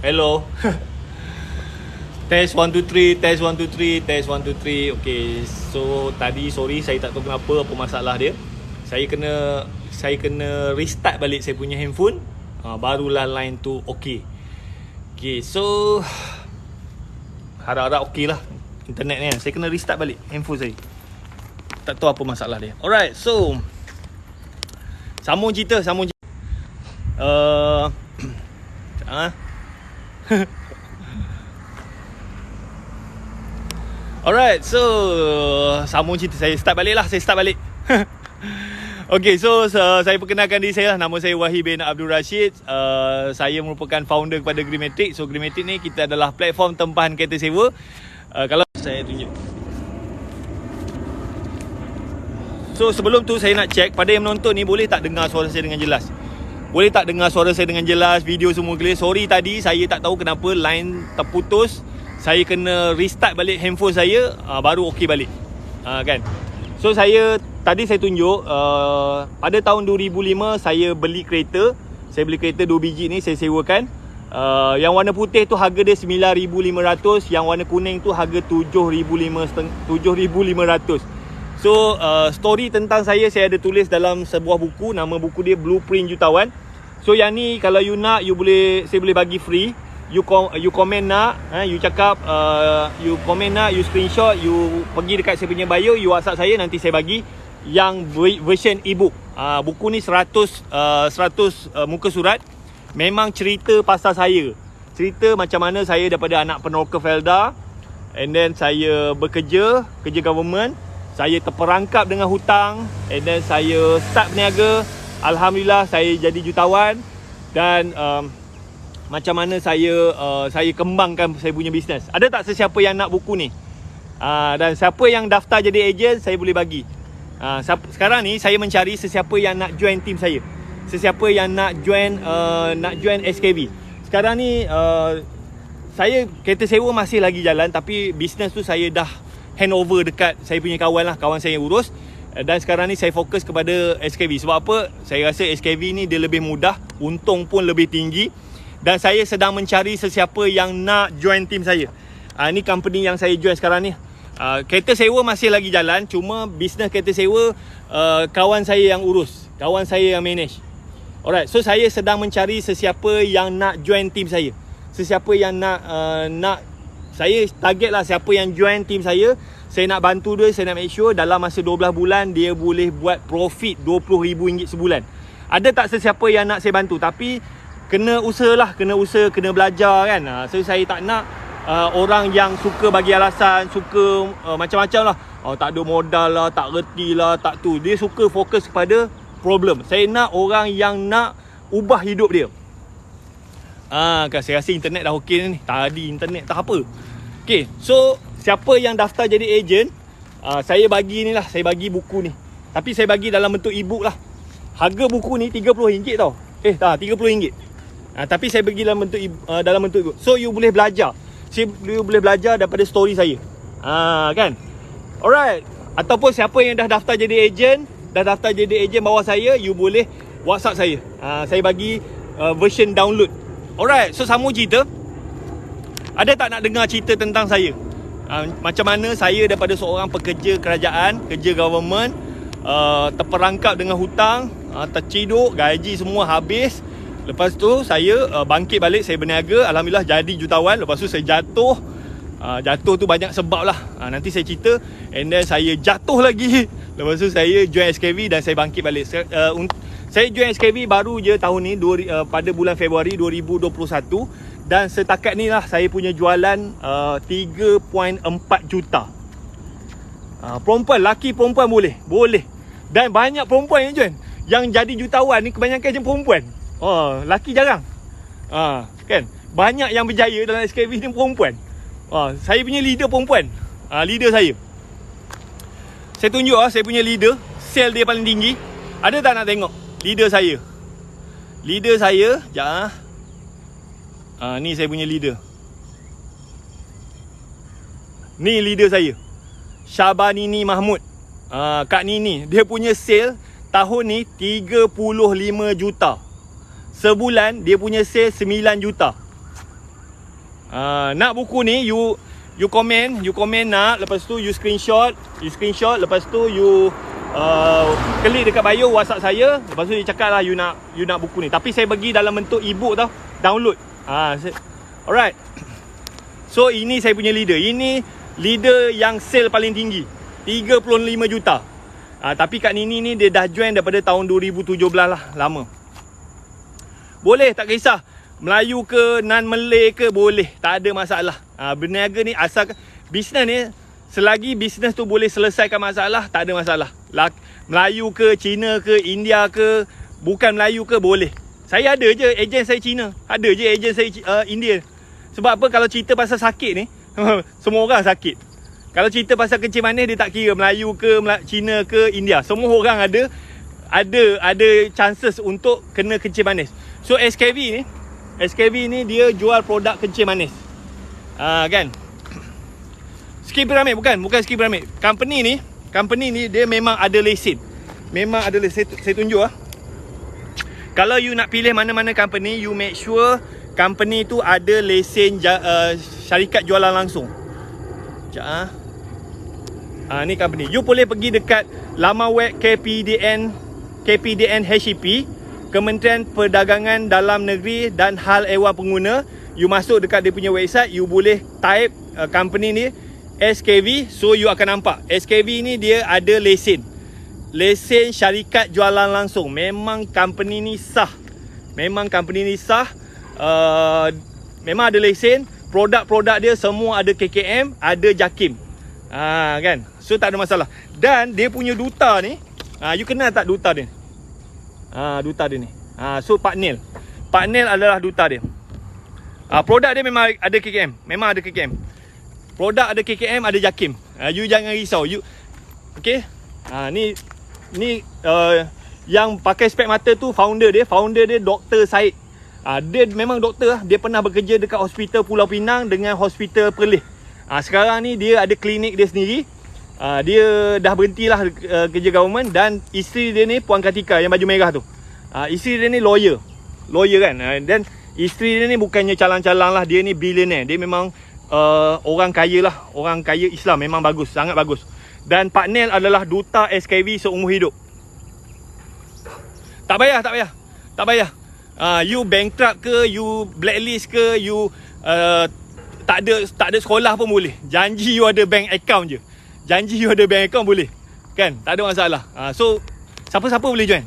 Hello. Test 1 2 3, test 1 2 3, test 1 2 3. Okay, so tadi sorry saya tak tahu kenapa apa masalah dia. Saya kena restart balik saya punya handphone. Barulah line tu okay. Okay, so harap-harap okay lah internet ni. Saya kena restart balik handphone saya. Tak tahu apa masalah dia. Alright, so sambung cerita. Alright, so sambung cerita. Saya start balik. Okay, so saya perkenalkan diri saya lah. Nama saya Wahid bin Abdul Rashid. Saya merupakan founder kepada Greenmatic. So Greenmatic ni kita adalah platform tempahan kereta sewa. Kalau saya tunjuk. So sebelum tu saya nak check pada yang menonton ni, boleh tak dengar suara saya dengan jelas? Boleh tak dengar suara saya dengan jelas? Video semua clear. Sorry tadi saya tak tahu kenapa line terputus. Saya kena restart balik handphone saya, baru okey balik. Kan? So tadi saya tunjuk pada tahun 2005 saya beli kereta. Saya beli kereta 2 biji ni saya sewakan. Yang warna putih tu harga dia 9,500, yang warna kuning tu harga 7,500. So story tentang saya ada tulis dalam sebuah buku. Nama buku dia Blueprint Jutawan. So yang ni kalau you nak, saya boleh bagi free. You komen nak, you cakap, you komen nak, you screenshot, you pergi dekat saya punya bio, you WhatsApp saya, nanti saya bagi yang version ebook. Buku ni 100 muka surat. Memang cerita pasal saya. Cerita macam mana saya daripada anak peneroka Felda, and then saya kerja government, saya terperangkap dengan hutang, and then saya start berniaga. Alhamdulillah saya jadi jutawan, dan macam mana saya kembangkan saya punya bisnes. Ada tak sesiapa yang nak buku ni? Dan siapa yang daftar jadi ejen, saya boleh bagi. Sekarang ni saya mencari sesiapa yang nak join team saya. Sesiapa yang nak join SKV. Sekarang ni saya kereta sewa masih lagi jalan, tapi bisnes tu saya dah hand over dekat saya punya kawan saya yang urus. Dan sekarang ni saya fokus kepada SKV. Sebab apa? Saya rasa SKV ni dia lebih mudah, untung pun lebih tinggi. Dan saya sedang mencari sesiapa yang nak join team saya. Ni company yang saya join sekarang ni. Kereta sewa masih lagi jalan. Cuma bisnes kereta sewa kawan saya yang urus, kawan saya yang manage. Alright, so saya sedang mencari sesiapa yang nak join team saya. Sesiapa yang nak saya target lah siapa yang join team saya. Saya nak bantu dia, saya nak make sure dalam masa 12 bulan dia boleh buat profit RM20,000 sebulan. Ada tak sesiapa yang nak saya bantu? Tapi kena usaha, kena belajar kan. So saya tak nak orang yang suka bagi alasan, suka macam-macam lah. Tak ada modal lah, tak reti lah, tak tu. Dia suka fokus kepada problem. Saya nak orang yang nak ubah hidup dia. Kan saya rasa internet dah okey ni. Tadi internet tak apa. Okay, so siapa yang daftar jadi ejen, saya bagi ni lah, saya bagi buku ni. Tapi saya bagi dalam bentuk ebook lah. Harga buku ni RM30 tau. RM30. Tapi saya bagi dalam bentuk ebook. So you boleh belajar. You boleh belajar daripada story saya. Kan? Alright. Ataupun siapa yang dah daftar jadi ejen, bawah saya, you boleh WhatsApp saya. Saya bagi version download. Alright, so sambung cerita. Ada tak nak dengar cerita tentang saya? Macam mana saya daripada seorang pekerja kerajaan, kerja government, terperangkap dengan hutang, terciduk, gaji semua habis. Lepas tu saya bangkit balik, saya berniaga. Alhamdulillah jadi jutawan. Lepas tu saya jatuh. Jatuh tu banyak sebab lah. Nanti saya cerita. And then saya jatuh lagi. Lepas tu saya join SKV dan saya bangkit balik. Saya join SKV baru je tahun ni, pada bulan Februari 2021. Dan setakat ni lah saya punya jualan 3.4 juta. Perempuan, laki perempuan boleh. Dan banyak perempuan yang join. Yang jadi jutawan ni kebanyakan je perempuan. Laki jarang. Kan? Banyak yang berjaya dalam SKV ni perempuan. Saya punya leader perempuan. Leader saya. Saya tunjuk saya punya leader. Sell dia paling tinggi. Ada tak nak tengok leader saya? Leader saya, sekejap. Ni saya punya leader. Ni leader saya, Syabanini Mahmud. Kak Nini, dia punya sale tahun ni 35 juta. Sebulan dia punya sale 9 juta. Nak buku ni you komen nak, lepas tu you screenshot, lepas tu you klik dekat bio WhatsApp saya, lepas tu dia cakap lah you nak buku ni. Tapi saya bagi dalam bentuk ebook tau, download. Alright. So ini saya punya leader. Ini leader yang sale paling tinggi, 35 juta. Tapi Kak Nini ni dia dah join daripada tahun 2017 lah, lama. Boleh, tak kisah Melayu ke, non-Malay ke, boleh, tak ada masalah. Berniaga ni asal bisnes ni, selagi bisnes tu boleh selesaikan masalah, tak ada masalah. Melayu ke, Cina ke, India ke, bukan Melayu ke, boleh. Saya ada je ejen saya Cina, ada je ejen saya India. Sebab apa? Kalau cerita pasal sakit ni semua orang sakit. Kalau cerita pasal kencing manis, dia tak kira Melayu ke, Cina ke, India. Semua orang ada chances untuk kena kencing manis. So SKV ni dia jual produk kencing manis. Kan? Skin Pyramid bukan Skin Pyramid. Company ni dia memang ada lesen. Saya tunjuk Kalau you nak pilih mana-mana company, you make sure company tu ada lesen syarikat jualan langsung. Sekejap ni company. You boleh pergi dekat laman web KPDN HEP, Kementerian Perdagangan Dalam Negeri dan Hal Ehwal Pengguna. You masuk dekat dia punya website, you boleh type company ni SKV. So you akan nampak SKV ni dia ada lesen syarikat jualan langsung. Memang company ni sah. Memang ada lesen. Produk-produk dia semua ada KKM, ada JAKIM. Kan? So tak ada masalah. Dan dia punya duta ni, you kenal tak duta dia? Duta dia ni. So Pak Nel adalah duta dia. Produk dia memang ada KKM. Produk ada KKM, ada JAKIM. You jangan risau. Okay? Ni yang pakai spek mata tu founder dia Dr. Said. Dia memang doktor. Dia pernah bekerja dekat hospital Pulau Pinang dengan hospital Perlis. Sekarang ni dia ada klinik dia sendiri. Dia dah berhentilah kerja government. Dan isteri dia ni Puan Kartika yang baju merah tu. Isteri dia ni lawyer kan. Dan isteri dia ni bukannya calang-calang lah. Dia ni billionaire. Dia memang orang kaya lah. Orang kaya Islam. Memang bagus, sangat bagus. Dan Pak Nel adalah duta SKV seumur hidup. Tak payah. You bankrupt ke, you blacklist ke, you tak ada sekolah pun boleh. Janji you ada bank account je. Boleh. Kan? Tak ada masalah. So siapa-siapa boleh join.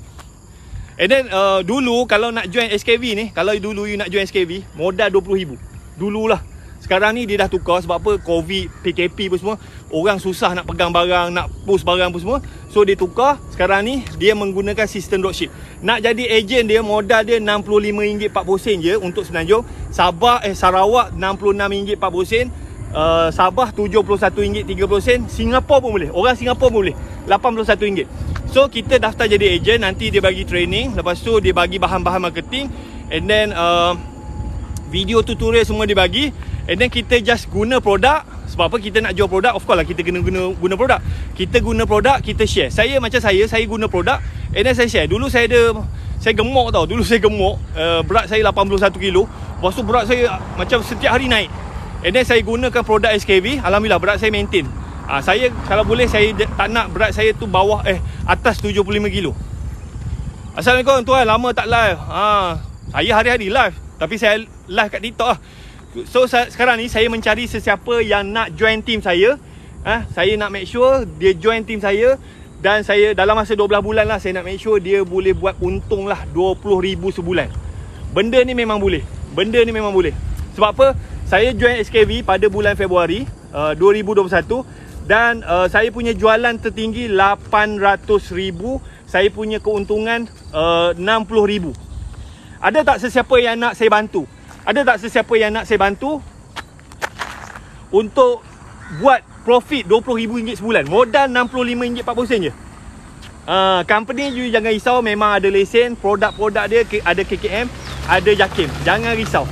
And then dulu kalau nak join SKV ni, kalau dulu you nak join SKV, modal 20,000. Dululah. Sekarang ni dia dah tukar sebab apa? Covid, PKP pun semua. Orang susah nak pegang barang, nak post barang pun semua. So dia tukar. Sekarang ni dia menggunakan sistem dropship. Nak jadi ejen dia, modal dia RM65.40 je untuk Semenanjung. Sarawak RM66.40. Sabah RM71.30. Singapura pun boleh. Orang Singapura pun boleh RM81. So kita daftar jadi ejen. Nanti dia bagi training. Lepas tu dia bagi bahan-bahan marketing. And then video tutorial semua dia bagi. And then kita just guna produk. Sebab apa? Kita nak jual produk, of course lah kita kena guna produk. Kita guna produk, kita share. Saya guna produk, and then saya share. Dulu saya gemuk tau. Berat saya 81 kilo. Lepas tu berat saya macam setiap hari naik. And then saya gunakan produk SKV. Alhamdulillah berat saya maintain. Saya kalau boleh, saya tak nak berat saya tu atas 75 kilo. Assalamualaikum tuan, lama tak live. Saya hari-hari live, tapi saya live kat TikTok lah. So sekarang ni saya mencari sesiapa yang nak join team saya. Saya nak make sure dia join team saya. Dan saya dalam masa 12 bulan lah, saya nak make sure dia boleh buat untung lah 20,000 sebulan. Benda ni memang boleh. Sebab apa? Saya join SKV pada bulan Februari 2021. Dan saya punya jualan tertinggi 800,000. Saya punya keuntungan 60,000. Ada tak sesiapa yang nak saya bantu? Untuk buat profit RM20,000 sebulan. Modal RM65.40 je. Company you jangan risau. Memang ada lesen. Produk-produk dia ada KKM, ada JAKIM. Jangan risau.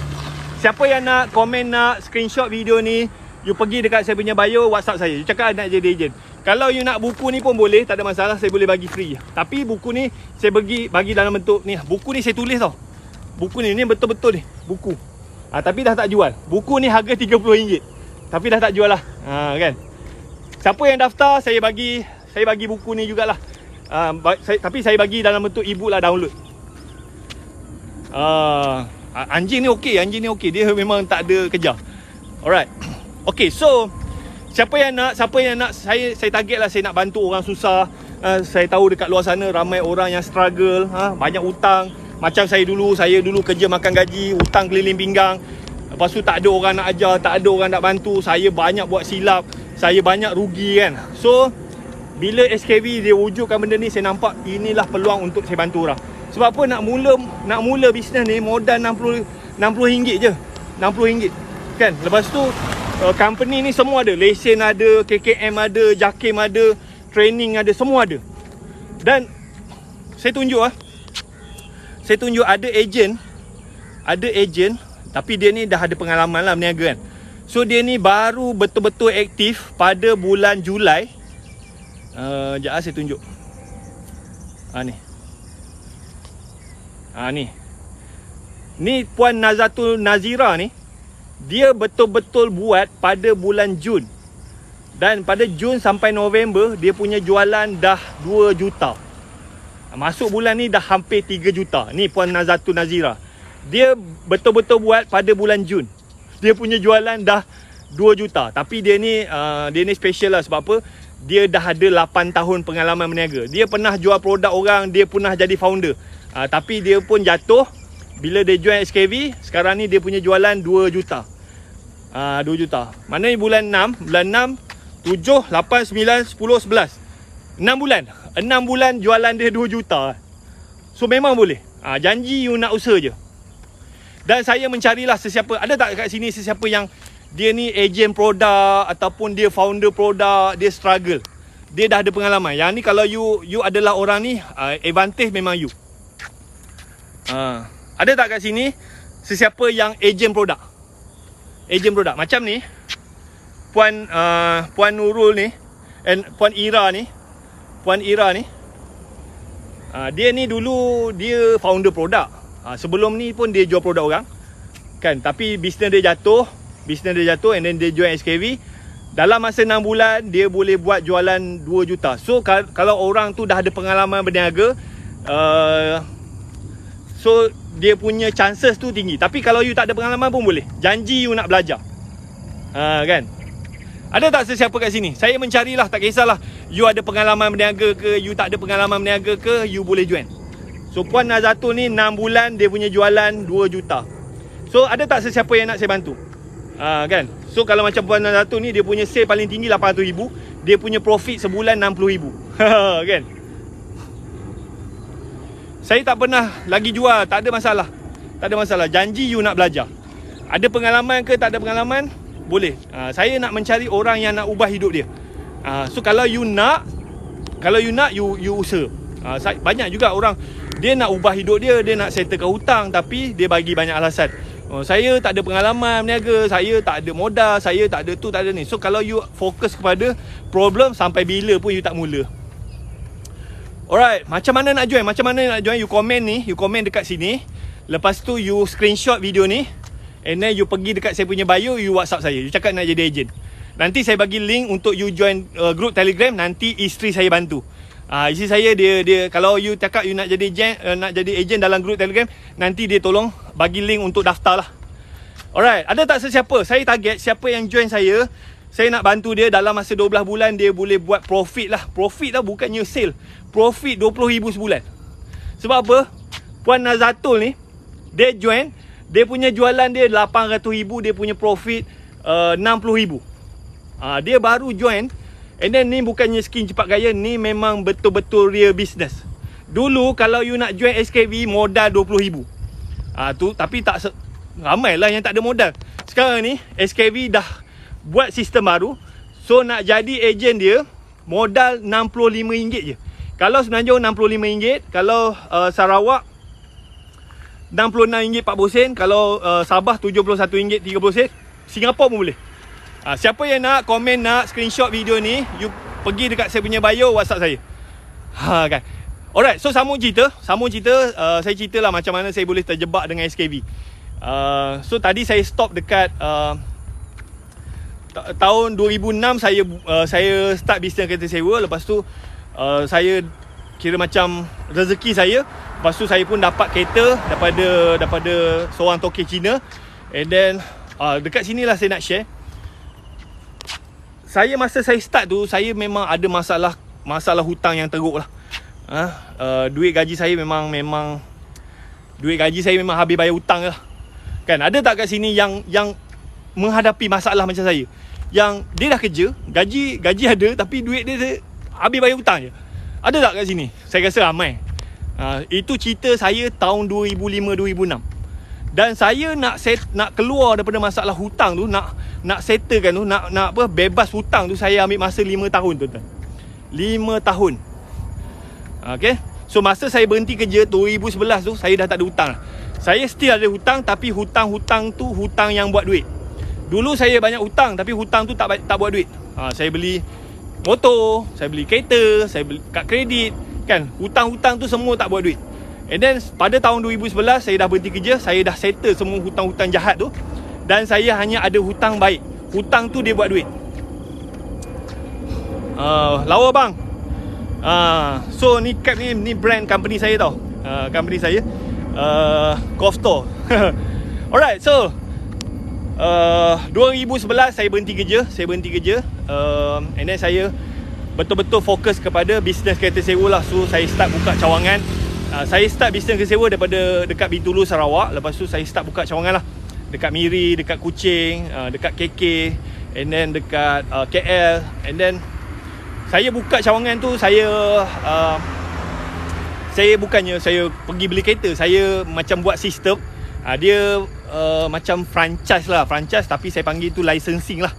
Siapa yang nak komen, nak screenshot video ni, you pergi dekat saya punya bio, WhatsApp saya. You cakap nak jadi ejen. Kalau you nak buku ni pun boleh, tak ada masalah. Saya boleh bagi free. Tapi buku ni saya bagi dalam bentuk ni. Buku ni saya tulis tau. Buku ni betul-betul ni. Buku. Tapi dah tak jual. Buku ni harga RM30, tapi dah tak jual lah. Kan. Siapa yang daftar, saya bagi buku ni jugalah. Tapi saya bagi dalam bentuk e-book lah, download. Anjing ni okey, dia memang tak ada kejar. Alright. Okay, so siapa yang nak, saya target lah, saya nak bantu orang susah. Saya tahu dekat luar sana ramai orang yang struggle, banyak hutang. Macam saya dulu kerja makan gaji, hutang keliling pinggang. Lepas tu tak ada orang nak ajar, tak ada orang nak bantu. Saya banyak buat silap, saya banyak rugi kan. So bila SKV dia wujudkan benda ni, saya nampak inilah peluang untuk saya bantu orang. Sebab apa, nak mula bisnes ni modal RM60 je. RM60 kan. Lepas tu company ni semua ada, lesen ada, KKM ada, JAKIM ada, training ada, semua ada. Dan saya tunjuk ada ejen tapi dia ni dah ada pengalaman lah berniaga kan. So dia ni baru betul-betul aktif pada bulan Julai. Sekejap saya tunjuk. Ni Puan Nazatul Nazira ni, dia betul-betul buat pada bulan Jun. Dan pada Jun sampai November, dia punya jualan dah 2 juta. Masuk bulan ni dah hampir 3 juta. Ni Puan Nazatul Nazira. Dia betul-betul buat pada bulan Jun. Dia punya jualan dah 2 juta. Tapi dia ni special lah. Sebab apa? Dia dah ada 8 tahun pengalaman berniaga. Dia pernah jual produk orang, dia pernah jadi founder. Tapi dia pun jatuh bila dia join SKV. Sekarang ni dia punya jualan 2 juta. 2 juta. Mana ni bulan 6, 7, 8, 9, 10, 11. 6 bulan. 6 bulan jualan dia 2 juta. So memang boleh. Janji you nak usaha je. Dan saya mencarilah sesiapa. Ada tak kat sini sesiapa yang dia ni ejen produk ataupun dia founder produk, dia struggle, dia dah ada pengalaman. Yang ni kalau you adalah orang ni, advantage memang you. Ada tak kat sini sesiapa yang ejen produk? Ejen produk macam ni, Puan Nurul ni, Puan Ira ni. Dia ni dulu dia founder produk. Sebelum ni pun dia jual produk orang kan, tapi bisnes dia jatuh and then dia join SKV. Dalam masa 6 bulan dia boleh buat jualan 2 juta. So kalau orang tu dah ada pengalaman berniaga, so dia punya chances tu tinggi. Tapi kalau you tak ada pengalaman pun boleh. Janji you nak belajar. Kan? Ada tak sesiapa kat sini? Saya mencarilah, tak kisahlah you ada pengalaman berniaga ke, you tak ada pengalaman berniaga ke, you boleh join. So Puan Nazatul ni 6 bulan dia punya jualan 2 juta. So ada tak sesiapa yang nak saya bantu? Kan? So kalau macam Puan Nazatul ni, dia punya sale paling tinggi 800,000, dia punya profit sebulan 60,000. Kan? Saya tak pernah lagi jual, tak ada masalah. Tak ada masalah. Janji you nak belajar. Ada pengalaman ke tak ada pengalaman, boleh. Saya nak mencari orang yang nak ubah hidup dia. So kalau you nak, you usaha. Banyak juga orang dia nak ubah hidup dia, dia nak settlekan hutang, tapi dia bagi banyak alasan. Saya tak ada pengalaman berniaga, saya tak ada modal, saya tak ada tu, tak ada ni. So kalau you fokus kepada problem, sampai bila pun you tak mula. Alright, macam mana nak join? You komen dekat sini. Lepas tu you screenshot video ni, and then you pergi dekat saya punya bio, you WhatsApp saya, you cakap nak jadi ejen. Nanti saya bagi link untuk you join group Telegram. Nanti isteri saya bantu. Isteri saya dia kalau you cakap you nak jadi ejen dalam group Telegram, nanti dia tolong bagi link untuk daftar lah. Alright, ada tak sesiapa? Saya target siapa yang join saya nak bantu dia dalam masa 12 bulan dia boleh buat profit lah. Profit lah, bukannya sale. Profit 20,000 sebulan. Sebab apa? Puan Nazatul ni, dia join, dia punya jualan dia 800,000, dia punya profit 60,000. Dia baru join. And then ni bukannya skin cepat kaya, ni memang betul-betul real business. Dulu kalau you nak join SKV, modal 20,000. Tapi tak ramai lah yang tak ada modal. Sekarang ni SKV dah buat sistem baru. So nak jadi ejen dia, modal RM65 je. Kalau Semenanjung RM65, kalau Sarawak RM66 40 sen, kalau Sabah RM71 30 sen, Singapura pun boleh. Siapa yang nak komen, nak screenshot video ni, you pergi dekat saya punya bio, WhatsApp saya. Kan. Alright, so sambung cerita, saya ceritalah macam mana saya boleh terjebak dengan SKV. So tadi saya stop dekat tahun 2006 saya start bisnes kereta sewa. Lepas tu saya kira macam rezeki saya. Lepas tu saya pun dapat kereta daripada seorang tokey Cina. And then dekat sinilah saya nak share. Masa saya start tu, saya memang ada masalah hutang yang teruk lah. Duit gaji saya memang habis bayar hutang lah. Kan, ada tak kat sini yang menghadapi masalah macam saya? Yang dia dah kerja, gaji ada, tapi duit dia habis bayar hutang je. Ada tak kat sini? Saya rasa ramai. Itu cerita saya tahun 2005-2006. Dan saya nak keluar daripada masalah hutang tu, nak settlekan tu, nak bebas hutang tu, saya ambil masa 5 tahun tuan-tuan. 5 tahun. Okay. So masa saya berhenti kerja 2011 tu, saya dah tak ada hutang. Saya still ada hutang, tapi hutang tu hutang yang buat duit. Dulu saya banyak hutang, tapi hutang tu tak buat duit. Saya beli motor, saya beli kereta, saya beli kad kredit, kan. Hutang-hutang tu semua tak buat duit. And then pada tahun 2011 saya dah berhenti kerja, saya dah settle semua hutang-hutang jahat tu, dan saya hanya ada hutang baik. Hutang tu dia buat duit. Lawa bang. So ni cap ni brand company saya tau. Company saya Golf Store. Alright, so 2011 saya berhenti kerja. And then saya betul-betul fokus kepada bisnes kereta sewa lah. So saya start buka cawangan. Saya start bisnes kereta sewa daripada dekat Bintulu, Sarawak. Lepas tu saya start buka cawangan lah dekat Miri, dekat Kuching, dekat KK, and then dekat KL. And then saya buka cawangan tu, saya bukannya saya pergi beli kereta, saya macam buat sistem. Dia macam franchise lah, tapi saya panggil tu licensing lah.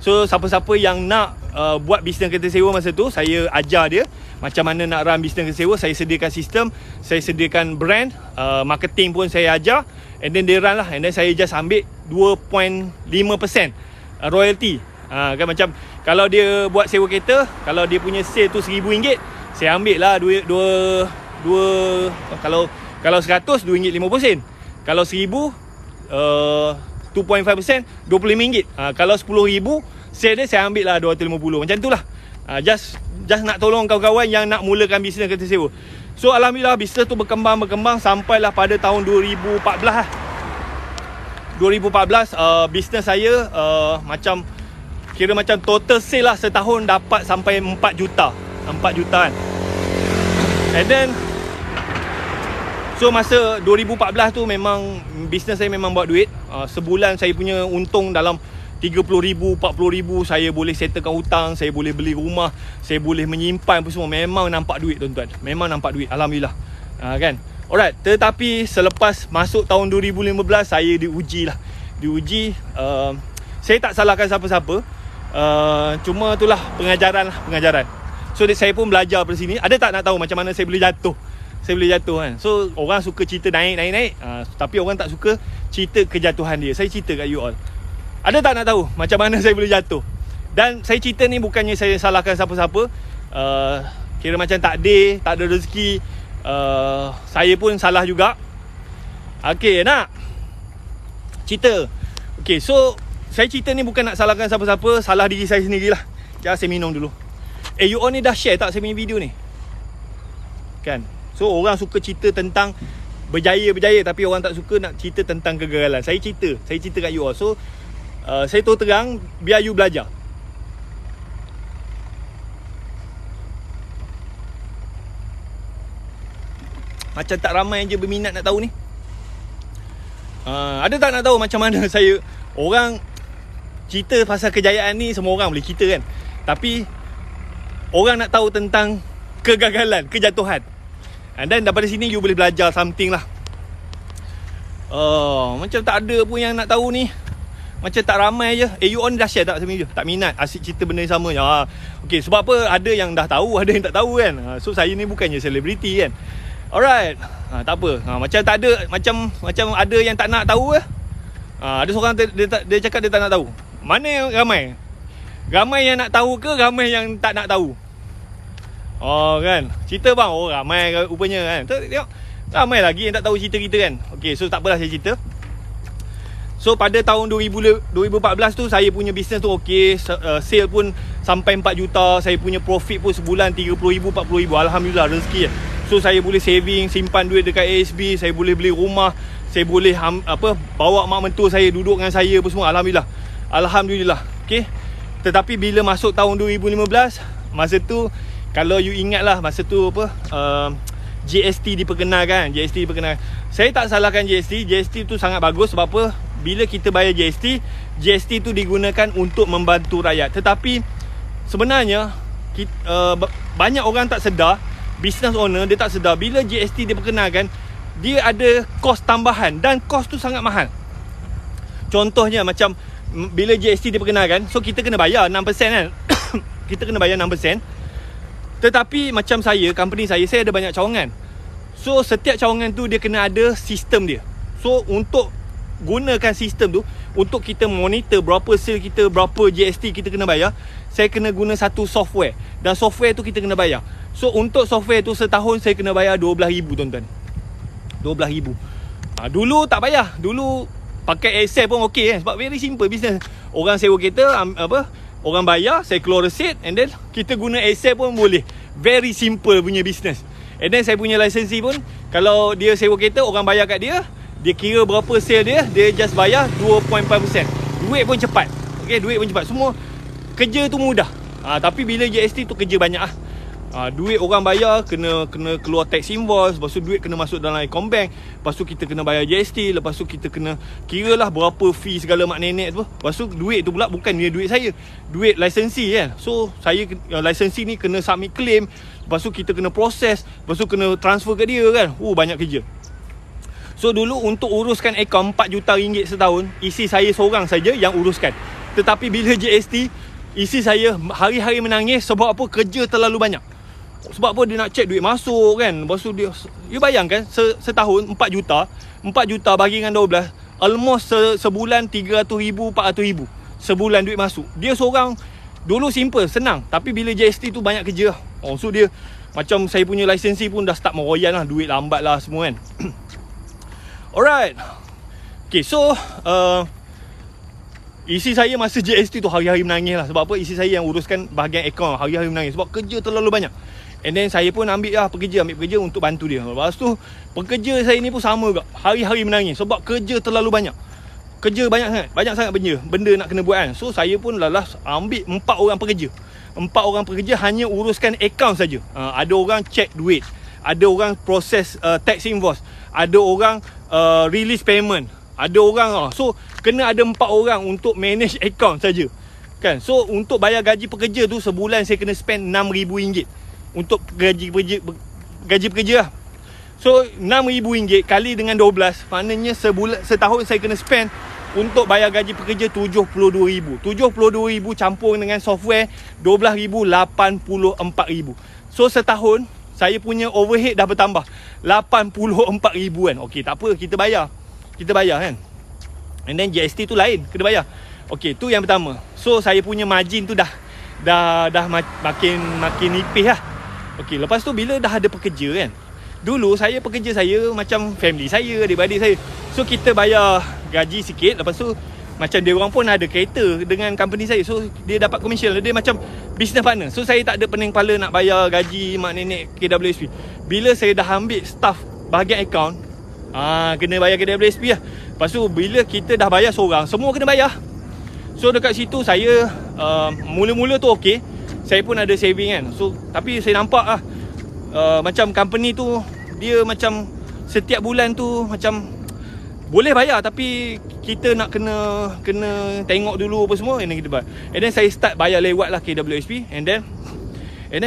So siapa-siapa yang nak buat bisnes kereta sewa masa tu, saya ajar dia macam mana nak run bisnes kereta sewa. Saya sediakan sistem, saya sediakan brand, marketing pun saya ajar. And then dia run lah. And then saya just ambil 2.5% royalty. Kan macam kalau dia buat sewa kereta, kalau dia punya sale tu RM1,000, saya ambil lah kalau 100 RM2.50. Kalau 1,000 2.5% RM25. Kalau 10,000 sale dia, saya ambil lah RM250. Macam tu lah. Just nak tolong kawan-kawan yang nak mulakan bisnes kereta sewa. So alhamdulillah bisnes tu berkembang sampailah pada tahun 2014 lah. 2014 bisnes saya macam kira macam total sale lah setahun dapat sampai 4 juta kan. And then so masa 2014 tu memang bisnes saya memang buat duit. Sebulan saya punya untung dalam RM30,000, RM40,000. Saya boleh settlekan hutang, saya boleh beli rumah, saya boleh menyimpan apa semua. Memang nampak duit tuan-tuan. Memang nampak duit, alhamdulillah. Kan. Alright, tetapi selepas masuk tahun 2015 saya diuji. Saya tak salahkan siapa-siapa. Cuma itulah pengajaran. So saya pun belajar dari sini. Ada tak nak tahu macam mana saya boleh jatuh? Kan. So orang suka cerita naik, tapi orang tak suka cerita kejatuhan dia. Saya cerita kat you all. Ada tak nak tahu macam mana saya boleh jatuh? Dan saya cerita ni bukannya saya salahkan siapa-siapa. Kira macam tak ada rezeki. Saya pun salah juga. Okay, nak cerita. Okay, so saya cerita ni bukan nak salahkan siapa-siapa, salah diri saya sendirilah. Jangan saya minum dulu. You all ni dah share tak saya punya video ni? Kan? So orang suka cerita tentang berjaya, tapi orang tak suka nak cerita tentang kegagalan. Saya cerita kat you all. So saya terang biar you belajar. Macam tak ramai je berminat nak tahu ni. Ada tak nak tahu macam mana saya? Orang cerita pasal kejayaan ni semua orang boleh cerita kan, tapi orang nak tahu tentang kegagalan, kejatuhan. Dan daripada sini you boleh belajar something lah. Macam tak ada pun yang nak tahu ni. Macam tak ramai je. You on dah share tak sama video? Tak minat, asyik cerita benda yang sama je. Okay, sebab apa? Ada yang dah tahu, ada yang tak tahu kan. So saya ni bukannya selebriti kan. Alright. Tak apa. Macam tak ada, macam ada yang tak nak tahu ke? Ada seorang dia cakap dia tak nak tahu. Mana yang ramai? Ramai yang nak tahu ke ramai yang tak nak tahu? Kan. Cerita bang. Ramai rupanya kan. Tengok. Ramai lagi yang tak tahu cerita kita kan. Okay, so tak apalah saya cerita. So pada tahun 2014 tu saya punya bisnes tu okey, sale pun sampai 4 juta, saya punya profit pun sebulan 30,000 40,000. Alhamdulillah rezeki. So saya boleh saving, simpan duit dekat ASB, saya boleh beli rumah, saya boleh bawa mak mentua saya duduk dengan saya apa semua. Alhamdulillah. Okey. Tetapi bila masuk tahun 2015, masa tu kalau you ingat lah, masa tu GST diperkenalkan. Saya tak salahkan GST tu sangat bagus. Sebab apa? Bila kita bayar GST tu digunakan untuk membantu rakyat. Tetapi sebenarnya banyak orang tak sedar, business owner dia tak sedar bila GST diperkenalkan, dia ada kos tambahan dan kos tu sangat mahal. Contohnya macam bila GST diperkenalkan, so kita kena bayar 6% kan. Kita kena bayar 6%. Tetapi macam saya, company saya ada banyak cawangan. So setiap cawangan tu dia kena ada sistem dia. So untuk gunakan sistem tu, untuk kita monitor berapa sale kita, berapa GST kita kena bayar, saya kena guna satu software. Dan software tu kita kena bayar. So untuk software tu setahun saya kena bayar 12,000 tuan-tuan. 12,000. Dulu tak bayar. Dulu pakai Excel pun okey kan. Sebab very simple business. Orang sewa kereta, orang bayar, saya keluar receipt, and then kita guna Excel pun boleh. Very simple punya business. And then saya punya lisensi pun, kalau dia sewa kereta, orang bayar kat dia, dia kira berapa sale dia just bayar 2.5%. Duit pun cepat. Okay, duit pun cepat. Semua kerja tu mudah. Tapi bila GST tu kerja banyak lah. Duit orang bayar, kena keluar tax invoice, lepas tu duit kena masuk dalam account bank, lepas tu kita kena bayar GST, lepas tu kita kena kira lah berapa fee segala mak nenek tu. Lepas tu duit tu pula bukan duit saya, duit lisensi kan. So saya lisensi ni kena submit claim, lepas tu kita kena proses, lepas tu kena transfer ke dia kan. Banyak kerja. So dulu untuk uruskan akaun 4 juta ringgit setahun, isi saya seorang saja yang uruskan. Tetapi bila GST, isi saya hari-hari menangis. Sebab apa? Kerja terlalu banyak. Sebab apa? Dia nak check duit masuk kan. Lepas tu dia, you bayangkan setahun 4 juta 4 juta bagi dengan 12, almost sebulan 300,000 400,000 sebulan duit masuk. Dia seorang. Dulu simple, senang. Tapi bila GST tu banyak kerja. So dia, macam saya punya lisensi pun dah start meroyan lah. Duit lambat lah semua kan. Alright. Okay, so isi saya masa GST tu hari-hari menangis lah. Sebab apa? Isi saya yang uruskan bahagian akaun, hari-hari menangis. Sebab kerja terlalu banyak. And then saya pun ambil pekerja untuk bantu dia. Lepas tu pekerja saya ni pun sama juga, hari-hari menangis. Sebab kerja terlalu banyak. Kerja banyak sangat benda nak kena buat kan. So saya pun ambil 4 orang pekerja. 4 orang pekerja hanya uruskan akaun saja. Ada orang check duit, ada orang proses tax invoice, ada orang release payment, ada orang so kena ada 4 orang untuk manage account saja kan. So untuk bayar gaji pekerja tu sebulan saya kena spend RM6,000 untuk gaji pekerja lah. So RM6,000 kali dengan 12, maknanya setahun saya kena spend untuk bayar gaji pekerja RM72,000. RM72,000 campur dengan software RM12,000, RM84,000. So setahun saya punya overhead dah bertambah RM84,000 kan. Okey, tak apa, kita bayar kan. And then GST tu lain, kena bayar. Okey, tu yang pertama. So saya punya margin tu dah makin nipis lah. Okey, lepas tu bila dah ada pekerja kan. Dulu pekerja saya macam family saya, adik-beradik saya. So kita bayar gaji sikit, lepas tu macam dia orang pun ada kereta dengan company saya. So dia dapat commission, dia macam business partner. So saya tak ada pening kepala nak bayar gaji mak nenek KWSP. Bila saya dah ambil staff bahagian account, kena bayar KWSP lah. Lepas tu bila kita dah bayar seorang, semua kena bayar. So dekat situ saya mula-mula tu okey, saya pun ada saving kan. So tapi saya nampak lah macam company tu dia macam setiap bulan tu macam boleh bayar, tapi kita nak kena tengok dulu apa semua, and then kita bayar. And then saya start bayar lewat lah KWSP. And then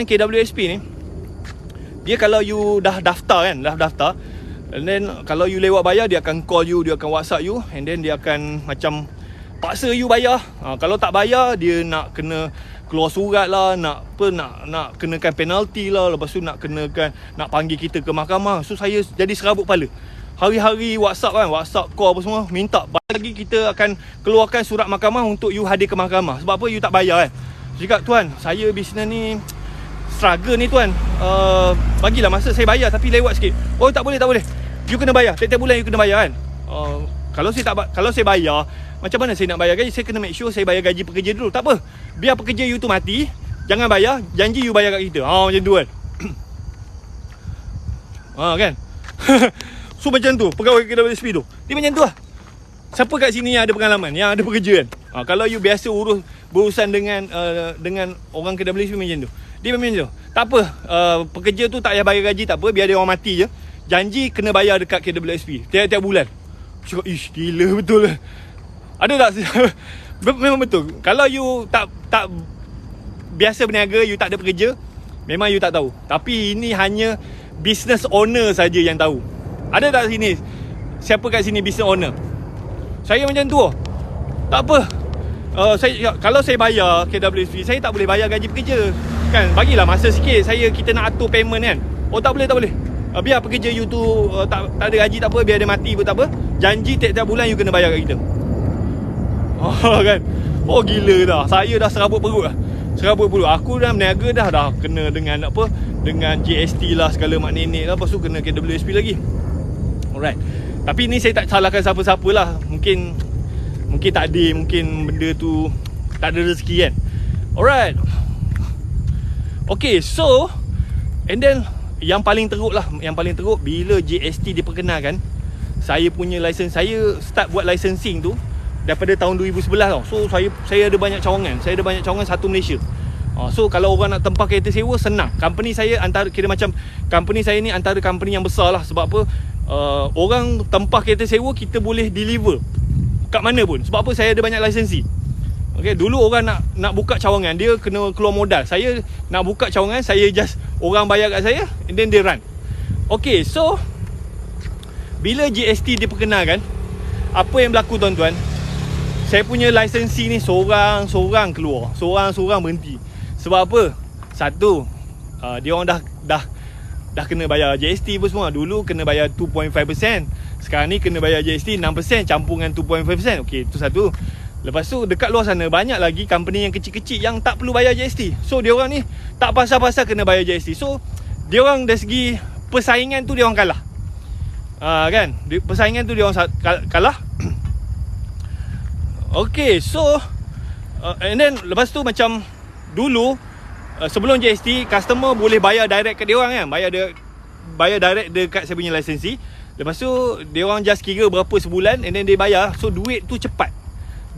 KWSP ni, dia kalau you dah daftar, and then kalau you lewat bayar, dia akan call you, dia akan WhatsApp you, and then dia akan macam paksa you bayar. Kalau tak bayar, dia nak kena keluar surat lah, nak kenakan penalti lah, lepas tu nak panggil kita ke mahkamah. So saya jadi serabut kepala. Hari-hari WhatsApp call apa semua, minta lagi kita akan keluarkan surat mahkamah untuk you hadir ke mahkamah. Sebab apa? You tak bayar kan. Cakap, tuan, saya bisnes ni struggle ni tuan, bagilah masa saya bayar tapi lewat sikit. Oh tak boleh, you kena bayar, tiap-tiap bulan you kena bayar kan. Kalau saya bayar, macam mana saya nak bayar gaji? Saya kena make sure saya bayar gaji pekerja dulu. Tak apa, biar pekerja you tu mati, jangan bayar, janji you bayar kat kita. Macam tu kan. Kan. So macam tu pegawai KWSP tu, dia macam tu lah. Siapa kat sini yang ada pengalaman, yang ada pekerja kan? Kalau you biasa berurusan dengan orang KWSP macam tu, dia memang macam tu. Tak apa, pekerja tu tak payah bayar gaji, tak apa, biar dia orang mati je. Janji kena bayar dekat KWSP tiap-tiap bulan. Cakap, ish, gila betul lah. Ada tak? Memang betul. Kalau you tak biasa berniaga, you tak ada pekerja, memang you tak tahu. Tapi ini hanya business owner saja yang tahu. Ada tak sini? Siapa kat sini business owner? Saya macam tu. Tak apa. Kalau saya bayar KWSP, saya tak boleh bayar gaji pekerja. Kan, bagilah masa sikit. Kita nak atur payment kan. Tak boleh. Biar pekerja you tu tak ada gaji, tak apa. Biar dia mati pun tak apa. Janji tiap-tiap bulan you kena bayar kat kita. Kan. Gila dah. Saya dah serabut perut lah. Aku dah berniaga dah kena dengan apa, dengan GST lah, segala mak nenek lah. Lepas tu kena KWSP lagi. Alright. Tapi ni saya tak salahkan siapa-siapa lah. Mungkin tak ada, mungkin benda tu tak ada rezeki kan. Alright. Okay, so and then yang paling teruk bila GST diperkenalkan. Saya punya license, saya start buat licensing tu daripada tahun 2011 tau. So saya ada banyak cawangan. Saya ada banyak cawangan satu Malaysia. So kalau orang nak tempah kereta sewa, senang. Company saya company saya ni antara company yang besar lah. Sebab apa? Orang tempah kereta sewa, kita boleh deliver kat mana pun. Sebab apa? Saya ada banyak lisensi. Okay, dulu orang nak buka cawangan, dia kena keluar modal. Saya nak buka cawangan, saya just orang bayar kat saya, and then dia run. Okay, so bila GST diperkenalkan, apa yang berlaku tuan-tuan? Saya punya lisensi ni seorang keluar, seorang berhenti. Sebab apa? Satu, dia orang dah kena bayar GST pun semua. Dulu kena bayar 2.5%. Sekarang ni kena bayar GST 6% campur dengan 2.5%. Okey, itu satu. Lepas tu dekat luar sana banyak lagi company yang kecil-kecil yang tak perlu bayar GST. So dia orang ni tak pasal-pasal kena bayar GST. So dia orang dari segi persaingan tu dia orang kalah. Kan? Persaingan tu dia orang kalah. Okay, so and then lepas tu macam dulu sebelum GST, customer boleh bayar direct kat dia orang kan. Bayar direct dekat saya punya lisensi. Lepas tu dia orang just kira berapa sebulan, and then dia bayar. So duit tu cepat.